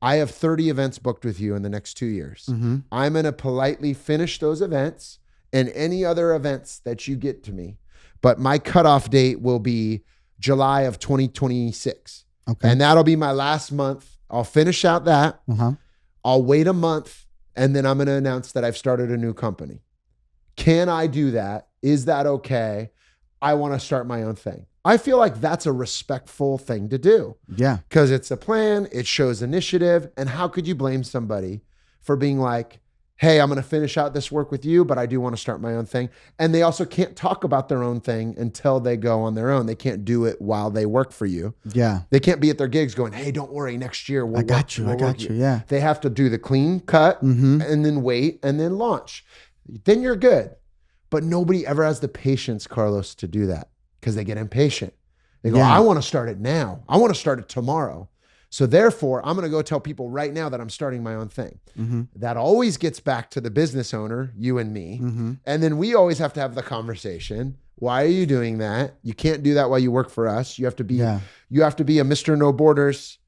I have 30 events booked with you in the next 2 years. I'm going to politely finish those events and any other events that you get to me. But my cutoff date will be July of 2026. Okay. And that'll be my last month. I'll finish out that. I'll wait a month. And then I'm going to announce that I've started a new company. Can I do that? Is that okay? I want to start my own thing. I feel like that's a respectful thing to do. Yeah. Because it's a plan, it shows initiative. And how could you blame somebody for being like, hey, I'm going to finish out this work with you, but I do want to start my own thing. And they also can't talk about their own thing until they go on their own. They can't do it while they work for you. Yeah. They can't be at their gigs going, hey, don't worry, next year I got you. Yeah. They have to do the clean cut and then wait and then launch. Then you're good. But nobody ever has the patience, Carlos, to do that. Because they get impatient. They go, I want to start it now. I want to start it tomorrow. So therefore, I'm going to go tell people right now that I'm starting my own thing. That always gets back to the business owner, you and me. And then we always have to have the conversation. Why are you doing that? You can't do that while you work for us. You have to be a Mr. No Borders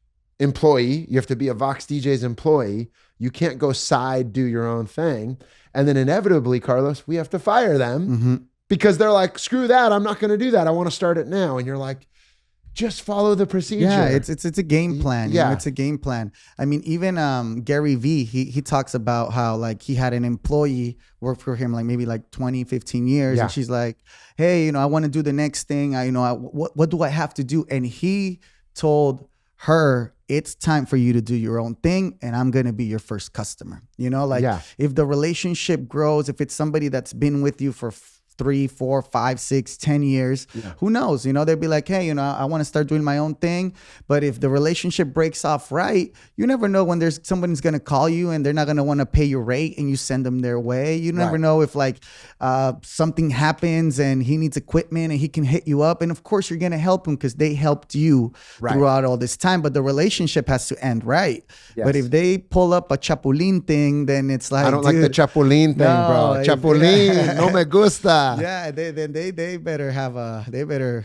employee. You have to be a VOX DJs employee. You can't go do your own thing. And then inevitably, Carlos, we have to fire them. Because they're like, screw that. I'm not going to do that. I want to start it now. And you're like, just follow the procedure. Yeah, it's a game plan. Yeah. It's a game plan. I mean, even Gary Vee, he talks about how like he had an employee work for him like maybe like 20, 15 years. Yeah. And she's like, hey, I want to do the next thing. What do I have to do? And he told her, it's time for you to do your own thing, and I'm going to be your first customer. If the relationship grows, if it's somebody that's been with you for 3, 4, 5, 6, 10 years, who knows? They'll be like, hey, I want to start doing my own thing. But if the relationship breaks off right, you never know when somebody's going to call you and they're not going to want to pay your rate and you send them their way. You never know if like something happens and he needs equipment and he can hit you up. And of course you're going to help him because they helped you throughout all this time. But the relationship has to end right. Yes. But if they pull up a chapulín thing, then it's like, I don't like the chapulín thing, bro. Chapulín, no me gusta. Yeah, they better have they better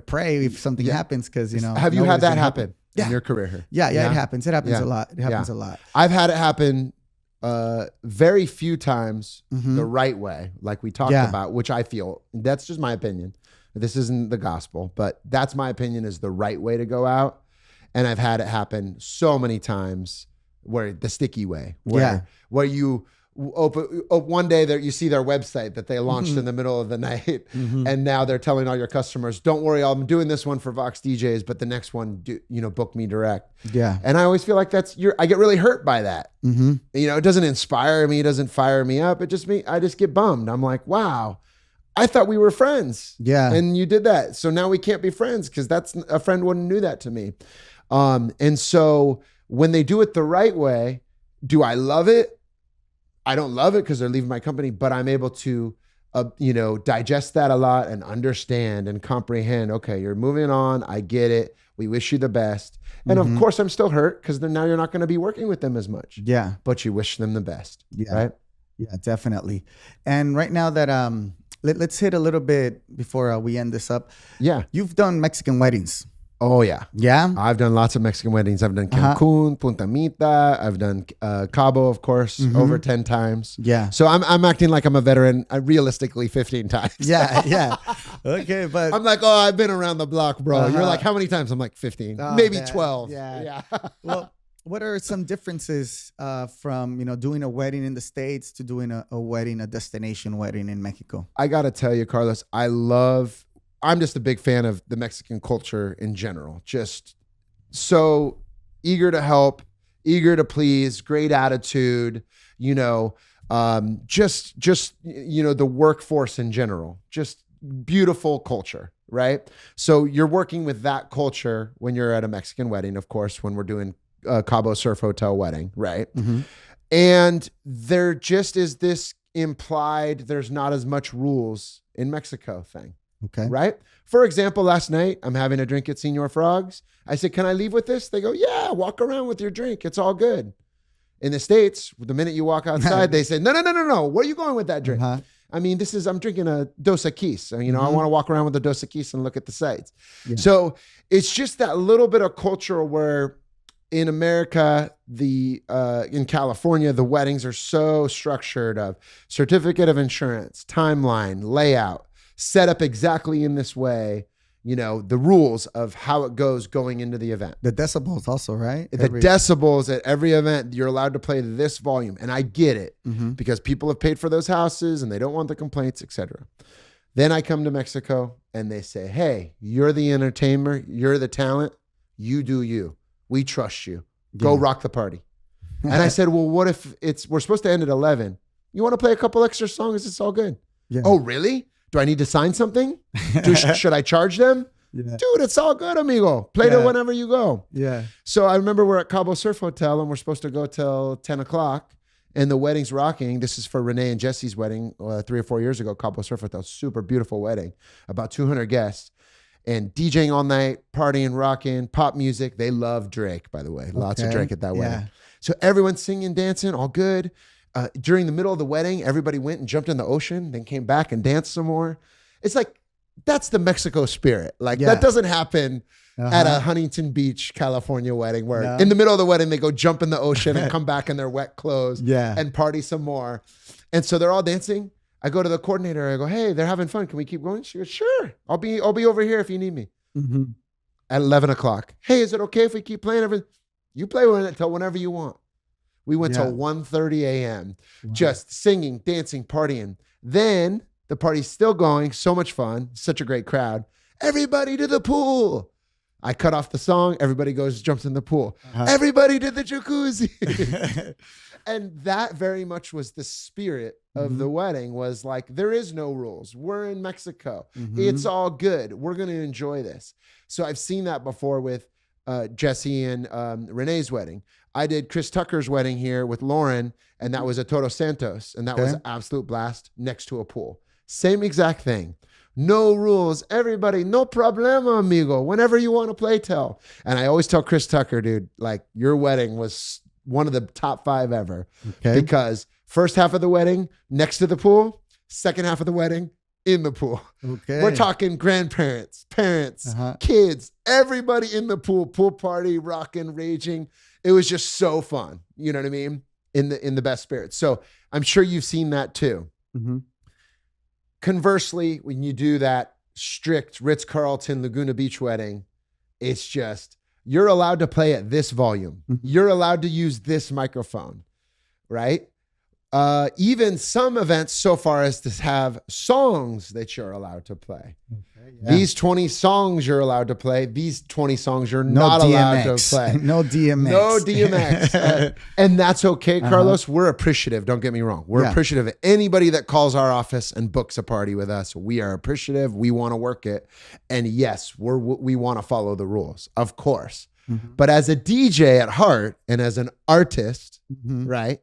pray if something happens, because Have you had that happen in your career here? Yeah, it happens. It happens a lot. It happens a lot. I've had it happen very few times the right way, like we talked about, which I feel, that's just my opinion. This isn't the gospel, but that's my opinion, is the right way to go out. And I've had it happen so many times where the sticky way, where you one day there you see their website that they launched in the middle of the night, and now they're telling all your customers, don't worry, I'm doing this one for VOX DJs, but the next one, book me direct. Yeah. And I always feel like I get really hurt by that. It doesn't inspire me, it doesn't fire me up. I just get bummed. I'm like, wow, I thought we were friends. Yeah. And you did that. So now we can't be friends, because a friend wouldn't do that to me. And so when they do it the right way, do I love it? I don't love it because they're leaving my company, but I'm able to, digest that a lot and understand and comprehend. Okay, you're moving on. I get it. We wish you the best. And of course, I'm still hurt because now you're not going to be working with them as much. Yeah. But you wish them the best. Yeah. Right? Yeah, definitely. And right now that, let's hit a little bit before we end this up. Yeah. You've done Mexican weddings. Oh, yeah. Yeah? I've done lots of Mexican weddings. I've done Cancun, Punta Mita. I've done Cabo, of course, over 10 times. Yeah. So I'm acting like I'm a veteran, realistically 15 times. Yeah. Okay, but... I'm like, I've been around the block, bro. You're like, how many times? I'm like, 15. Maybe 12. Yeah. Well, what are some differences from, doing a wedding in the States to doing a destination wedding in Mexico? I got to tell you, Carlos, I'm just a big fan of the Mexican culture in general. Just so eager to help, eager to please, great attitude, just the workforce in general, just beautiful culture, right? So you're working with that culture when you're at a Mexican wedding, of course, when we're doing a Cabo Surf Hotel wedding, right? And there just is this implied, there's not as much rules in Mexico thing. Okay. Right? For example, last night, I'm having a drink at Señor Frog's. I said, can I leave with this? They go, yeah, walk around with your drink. It's all good. In the States, the minute you walk outside, they say, no. Where are you going with that drink? I mean, I'm drinking a Dos Equis. So, I want to walk around with a Dos Equis and look at the sights. Yeah. So it's just that little bit of culture where in America, in California, the weddings are so structured of certificate of insurance, timeline, layout, set up exactly in this way, the rules of how it goes going into the event. The decibels also, right? Decibels at every event, you're allowed to play this volume. And I get it because people have paid for those houses and they don't want the complaints, etc. Then I come to Mexico and they say, hey, you're the entertainer, you're the talent, you do you. We trust you. Go rock the party. And I said, well, what if we're supposed to end at 11? You want to play a couple extra songs? It's all good. Yeah. Oh, really? Do I need to sign something? Should I charge them? Yeah. Dude, it's all good, amigo. Play it whenever you go. Yeah. So I remember we're at Cabo Surf Hotel and we're supposed to go till 10 o'clock and the wedding's rocking. This is for Renee and Jesse's wedding 3 or 4 years ago, Cabo Surf Hotel. Super beautiful wedding. About 200 guests. And DJing all night, partying, rocking, pop music. They love Drake, by the way. Lots of Drake at that wedding. So everyone's singing, dancing, all good. During the middle of the wedding, everybody went and jumped in the ocean, then came back and danced some more. It's like, that's the Mexico spirit. Like that doesn't happen at a Huntington Beach, California wedding where in the middle of the wedding, they go jump in the ocean and come back in their wet clothes and party some more. And so they're all dancing. I go to the coordinator. I go, hey, they're having fun. Can we keep going? She goes, sure. I'll be over here if you need me. at 11 o'clock. Hey, is it okay if we keep playing everything? You play with it until whenever you want. We went till 1:30 a.m. just singing, dancing, partying. Then the party's still going. So much fun. Such a great crowd. Everybody to the pool. I cut off the song. Everybody jumps in the pool. Everybody to the jacuzzi. And that very much was the spirit of the wedding, was like, there is no rules. We're in Mexico. It's all good. We're going to enjoy this. So I've seen that before with Jesse and Renee's wedding. I did Chris Tucker's wedding here with Lauren, and that was at Todos Santos. And that was an absolute blast next to a pool. Same exact thing. No rules. Everybody, no problema, amigo. Whenever you want to play, tell. And I always tell Chris Tucker, dude, like, your wedding was one of the top 5 ever. Because first half of the wedding, next to the pool. Second half of the wedding, in the pool. We're talking grandparents, parents, kids, everybody in the pool party, rocking, raging. It was just so fun. You know what I mean? In the best spirit. So I'm sure you've seen that too. Conversely, when you do that strict Ritz-Carlton Laguna Beach wedding, it's just, you're allowed to play at this volume. You're allowed to use this microphone, right? Even some events so far as to have songs that you're allowed to play. These 20 songs you're allowed to play. These 20 songs you're not allowed to play. No DMX. No DMX. And that's okay, Carlos. We're appreciative. Don't get me wrong. We're appreciative of anybody that calls our office and books a party with us. We are appreciative. We want to work it. And yes, we want to follow the rules, of course. But as a DJ at heart and as an artist, right?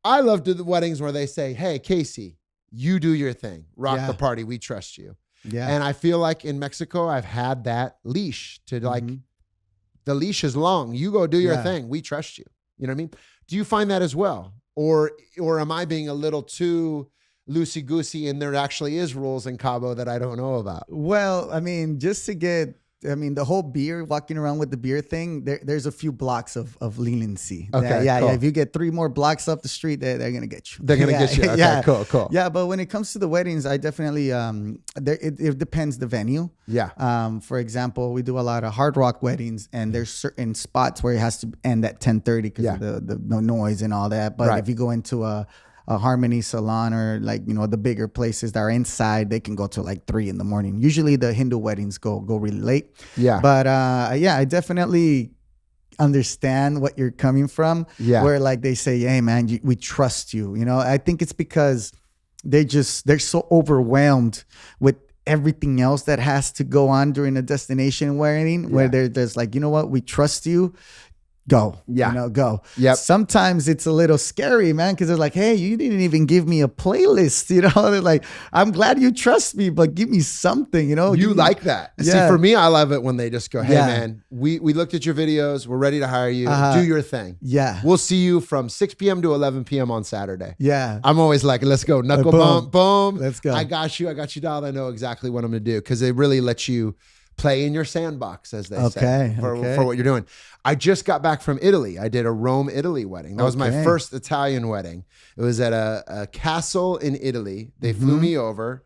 I love the weddings where they say, hey, Casey, you do your thing. Rock the party. We trust you. And I feel like in Mexico, I've had that leash to like, the leash is long. You go do your thing. We trust you. You know what I mean? Do you find that as well? Or am I being a little too loosey-goosey and there actually is rules in Cabo that I don't know about? Well, I mean, just to get, the whole beer, walking around with the beer thing, there's a few blocks of leniency. Okay, cool. Yeah. If you get 3 more blocks up the street, they're going to get you. They're going to get you. Okay, cool. Yeah, but when it comes to the weddings, I definitely, it depends the venue. Yeah. For example, we do a lot of hard rock weddings, and there's certain spots where it has to end at 10:30 because of the noise and all that. But if you go into a Harmony Salon or the bigger places that are inside, they can go to like 3 a.m. Usually the Hindu weddings go really late. Yeah. But I definitely understand what you're coming from. Yeah. Where like they say, hey man, we trust you. I think it's because they're so overwhelmed with everything else that has to go on during a destination wedding where there's like, you know what, we trust you. Go. Go. Yep. Sometimes it's a little scary, man, because they're like, hey, you didn't even give me a playlist. They're like, I'm glad you trust me, but give me something, You like that. Yeah. See, for me, I love it when they just go, hey, man, we looked at your videos. We're ready to hire you. Do your thing. Yeah. We'll see you from 6 p.m. to 11 p.m. on Saturday. Yeah. I'm always like, let's go. Knuckle bump, boom. Let's go. I got you dialed. I know exactly what I'm going to do because they really let you play in your sandbox, as they say, for what you're doing. I just got back from Italy. I did a Rome, Italy wedding. That was my first Italian wedding. It was at a castle in Italy. They flew me over.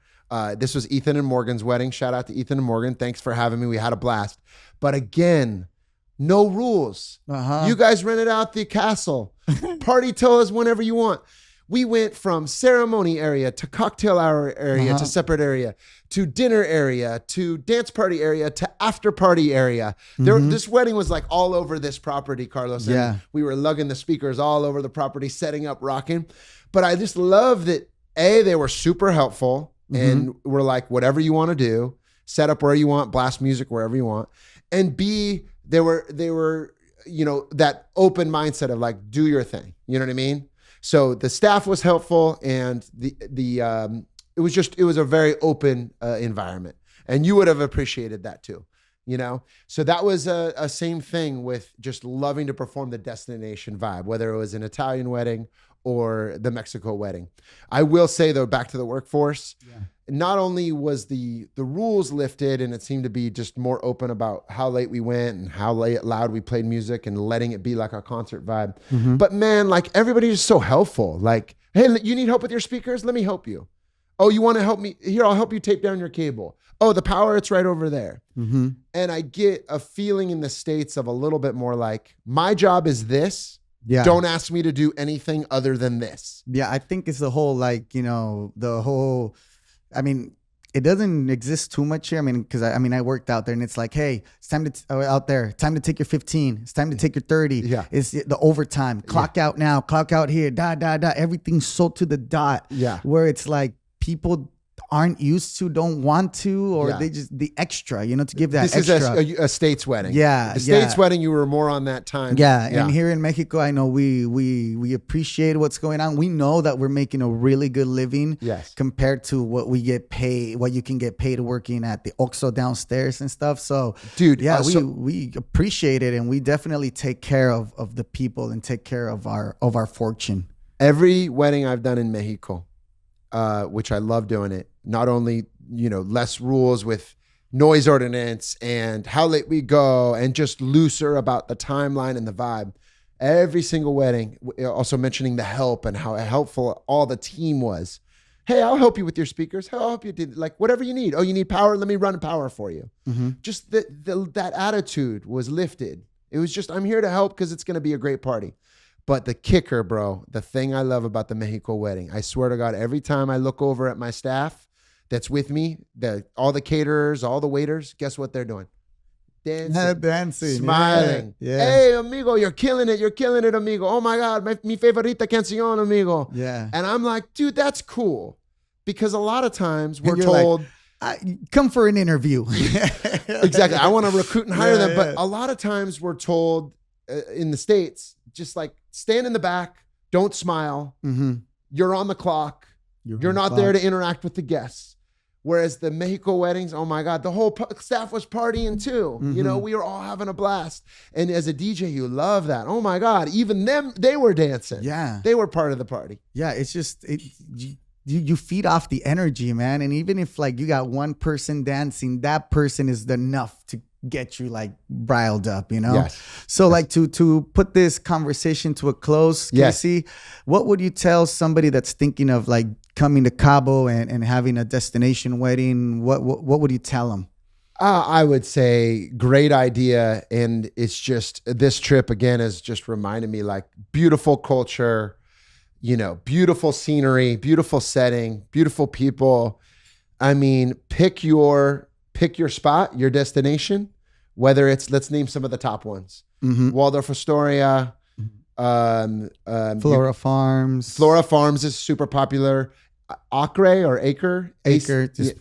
This was Ethan and Morgan's wedding. Shout out to Ethan and Morgan. Thanks for having me. We had a blast. But again, no rules. You guys rented out the castle. Party till us whenever you want. We went from ceremony area to cocktail hour area to separate area to dinner area to dance party area to after party area. This wedding was like all over this property, Carlos. And we were lugging the speakers all over the property, setting up, rocking. But I just love that, A, they were super helpful and were like, whatever you want to do, set up where you want, blast music wherever you want. And B, they were that open mindset of like, do your thing. You know what I mean? So the staff was helpful, and it was a very open environment, and you would have appreciated that too, So that was a same thing with just loving to perform the destination vibe, whether it was an Italian wedding or the Mexico wedding. I will say though, back to the workforce, not only was the rules lifted and it seemed to be just more open about how late we went and how loud we played music and letting it be like a concert vibe. But man, like everybody's so helpful. Like, hey, you need help with your speakers? Let me help you. Oh, you want to help me? Here, I'll help you tape down your cable. Oh, the power, it's right over there. Mm-hmm. And I get a feeling in the States of a little bit more like, my job is this. Yeah. Don't ask me to do anything other than this. Yeah, I think it's the whole, like, I mean, it doesn't exist too much here. I mean, because I worked out there, and it's like, hey, it's time to out there. Time to take your 15. It's time to take your 30. Yeah. It's the overtime. Clock out now. Clock out here. Everything's so to the dot. Yeah. Where it's like people aren't used to, don't want to, or they just the extra, to give that this extra. is a States wedding. Yeah, the States wedding, you were more on that time. Yeah, and here in Mexico, I know we appreciate what's going on. We know that we're making a really good living. Yes. Compared to what we get paid, what you can get paid working at the Oxxo downstairs and stuff. So, dude, yeah, we appreciate it, and we definitely take care of the people and take care of our fortune. Every wedding I've done in Mexico, which I love doing it. Not only, less rules with noise ordinance and how late we go and just looser about the timeline and the vibe. Every single wedding, also mentioning the help and how helpful all the team was. Hey, I'll help you with your speakers. I'll help you do whatever you need. Oh, you need power? Let me run power for you. Mm-hmm. Just that attitude was lifted. It was just, I'm here to help because it's going to be a great party. But the kicker, bro, the thing I love about the Mexico wedding, I swear to God, every time I look over at my staff that's with me, all the caterers, all the waiters, guess what they're doing? Dancing, smiling. Yeah. Hey, amigo, you're killing it, amigo. Oh my God, mi favorita canción, amigo. Yeah. And I'm like, dude, that's cool. Because a lot of times we're You're told, come for an interview. Exactly. I want to recruit and hire them. But a lot of times we're told in the States, just like stand in the back, don't smile. Mm-hmm. You're on the clock. You're not there to interact with the guests. Whereas the Mexico weddings, oh my God, the whole staff was partying too. Mm-hmm. We were all having a blast. And as a DJ, you love that. Oh my God, even them, they were dancing. Yeah. They were part of the party. Yeah, it's just, you feed off the energy, man. And even if you got one person dancing, that person is enough to get you riled up, Yes. So to put this conversation to a close, Yes. KC, what would you tell somebody that's thinking of coming to Cabo and having a destination wedding? What would you tell them? I would say great idea. And it's just, this trip again has just reminded me beautiful culture, beautiful scenery, beautiful setting, beautiful people. I mean, pick your spot, your destination, whether it's, let's name some of the top ones. Mm-hmm. Waldorf Astoria, Flora Farms. Flora Farms is super popular. Acre is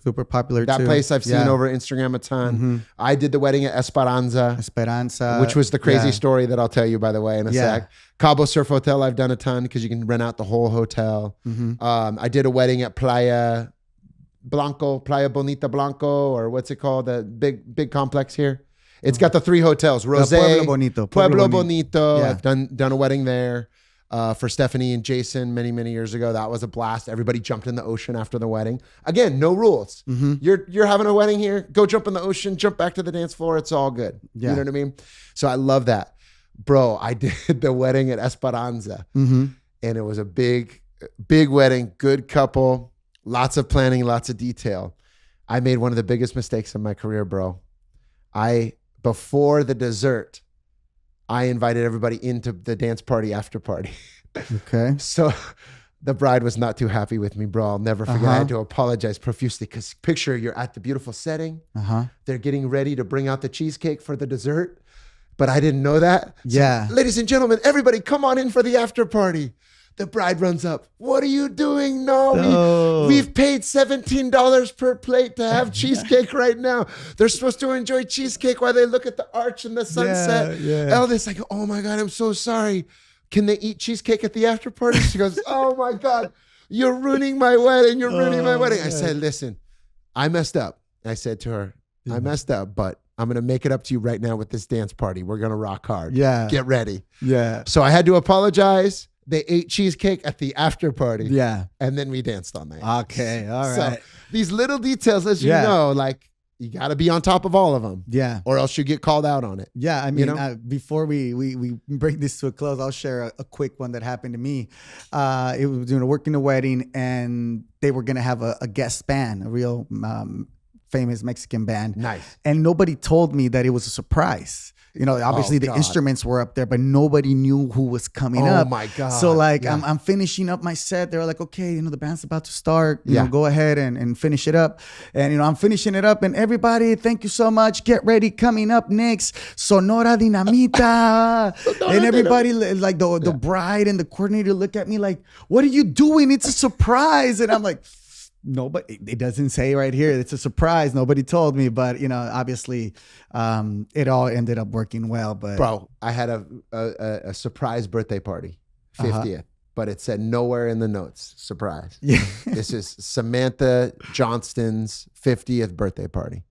super popular that too. place I've seen over Instagram a ton. Mm-hmm. I did the wedding at Esperanza, Esperanza, which was the crazy story that I'll tell you, by the way, in a sec. Cabo Surf Hotel, I've done a ton because you can rent out the whole hotel. Mm-hmm. I did a wedding at Playa Bonita Blanco, or what's it called? The big complex here. It's got the 3 hotels. Rosé, Pueblo Bonito. Yeah. I've done a wedding there for Stephanie and Jason many years ago. That was a blast. Everybody jumped in the ocean after the wedding. Again, no rules. Mm-hmm. You're having a wedding here. Go jump in the ocean. Jump back to the dance floor. It's all good. Yeah. You know what I mean? So I love that, bro. I did the wedding at Esperanza, Mm-hmm. and it was a big wedding. Good couple. Lots of planning. Lots of detail. I made one of the biggest mistakes in my career, bro. Before the dessert, I invited everybody into the dance party after party. Okay. So the bride was not too happy with me, bro. I'll never forget. I had to apologize profusely because picture you're at the beautiful setting. They're getting ready to bring out the cheesecake for the dessert, but I didn't know that. Yeah. So, ladies and gentlemen, everybody come on in for the after party. The bride runs up. What are you doing? No, we've paid $17 per plate to have cheesecake right now. They're supposed to enjoy cheesecake while they look at the arch and the sunset. Yeah. Eldest, I go, oh my God, I'm so sorry. Can they eat cheesecake at the after party? She goes, oh my God, you're ruining my wedding. You're ruining my wedding. I said, listen, I messed up. I said to her, I messed up, but I'm going to make it up to you right now with this dance party. We're going to rock hard. Yeah. Get ready. Yeah. So I had to apologize. They ate cheesecake at the after party. Yeah. And then we danced all night. Okay. All right. So these little details, as you know, you got to be on top of all of them. Yeah. Or else you get called out on it. Yeah, I mean, You know? before we bring this to a close, I'll share a quick one that happened to me. It was doing a working a wedding, and they were gonna have a guest band, a real famous Mexican band. Nice. And nobody told me that it was a surprise. You know, obviously the God. instruments were up there, but nobody knew who was coming up. Oh my God. So like, Yeah. I'm finishing up my set. They were like, okay, you know, the band's about to start. You Yeah. know, go ahead and finish it up. And, you know, I'm finishing it up, and everybody, thank you so much. Get ready. Coming up next, Sonora Dinamita. And everybody, like the bride and the coordinator look at me like, what are you doing? It's a surprise. And I'm like, nobody, it doesn't say right here. It's a surprise. Nobody told me, but you know, obviously, it all ended up working well. But Bro, I had a surprise birthday party, 50th, but it said nowhere in the notes, surprise. yeah, This is Samantha Johnston's 50th birthday party.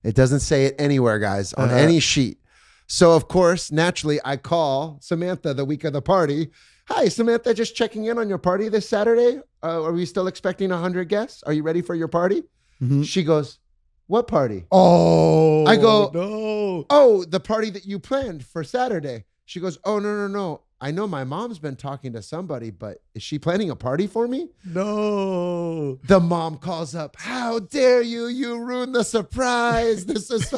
It doesn't say it anywhere, guys, on any sheet. So, of course, naturally, I call Samantha the week of the party. Hi, Samantha, just checking in on your party this Saturday. Are we still expecting 100 guests? Are you ready for your party? Mhm. She goes, what party? Oh, I go, no. oh, the party that you planned for Saturday. She goes, oh, no. I know my mom's been talking to somebody, but is she planning a party for me? No. The mom calls up, how dare you? You ruined the surprise. This is,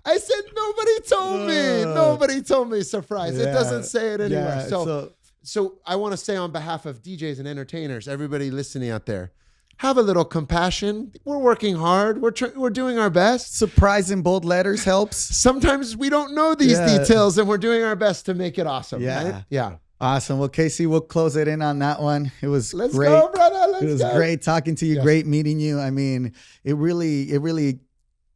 I said, nobody told me. Nobody told me surprise. It doesn't say it anywhere. Yeah, So I want to say on behalf of DJs and entertainers, everybody listening out there, have a little compassion. We're working hard. We're doing our best. surprise in bold letters helps. Sometimes we don't know these details, and we're doing our best to make it awesome. Yeah. Right? Yeah. Awesome. Well, Casey, we'll close it in on that one. It was Let's great. go, brother. Let's It was go. great talking to you. Yes. Great meeting you. I mean, it really.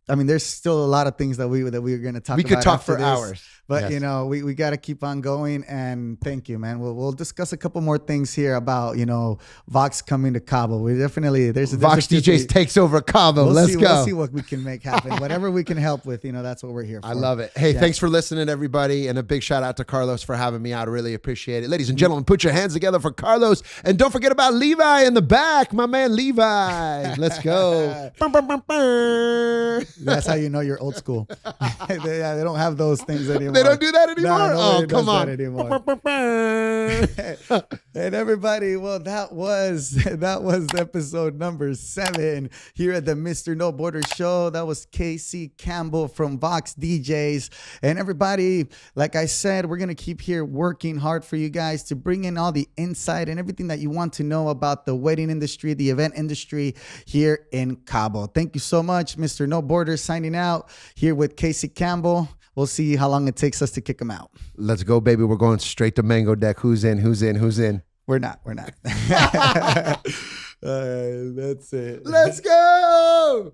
I mean, there's still a lot of things that we were going to talk. We about could talk after for this. hours. But Yes. you know, we got to keep on going. And thank you, man. We'll discuss a couple more things here about Vox coming to Cabo. We definitely there's a Vox DJs takes over Cabo. We'll Let's see, go. We'll see what we can make happen. Whatever we can help with, that's what we're here for. I love it. Hey, Yeah. thanks for listening, everybody. And a big shout out to Carlos for having me out. I really appreciate it. Ladies and gentlemen, put your hands together for Carlos. And don't forget about Levi in the back, my man Levi. Let's go. That's how you know you're old school. they don't have those things anymore. They don't do that anymore? No, Oh, nobody does come that on. anymore. And everybody, well, that was episode number 7 here at the Mr. No Border Show. That was KC Campbell from VOX DJs. And everybody, like I said, we're going to keep here working hard for you guys to bring in all the insight and everything that you want to know about the wedding industry, the event industry here in Cabo. Thank you so much, Mr. No Borders, signing out here with KC Campbell. We'll see how long it takes us to kick them out. Let's go, baby. We're going straight to Mango Deck. Who's in? We're not. That's it. Let's go.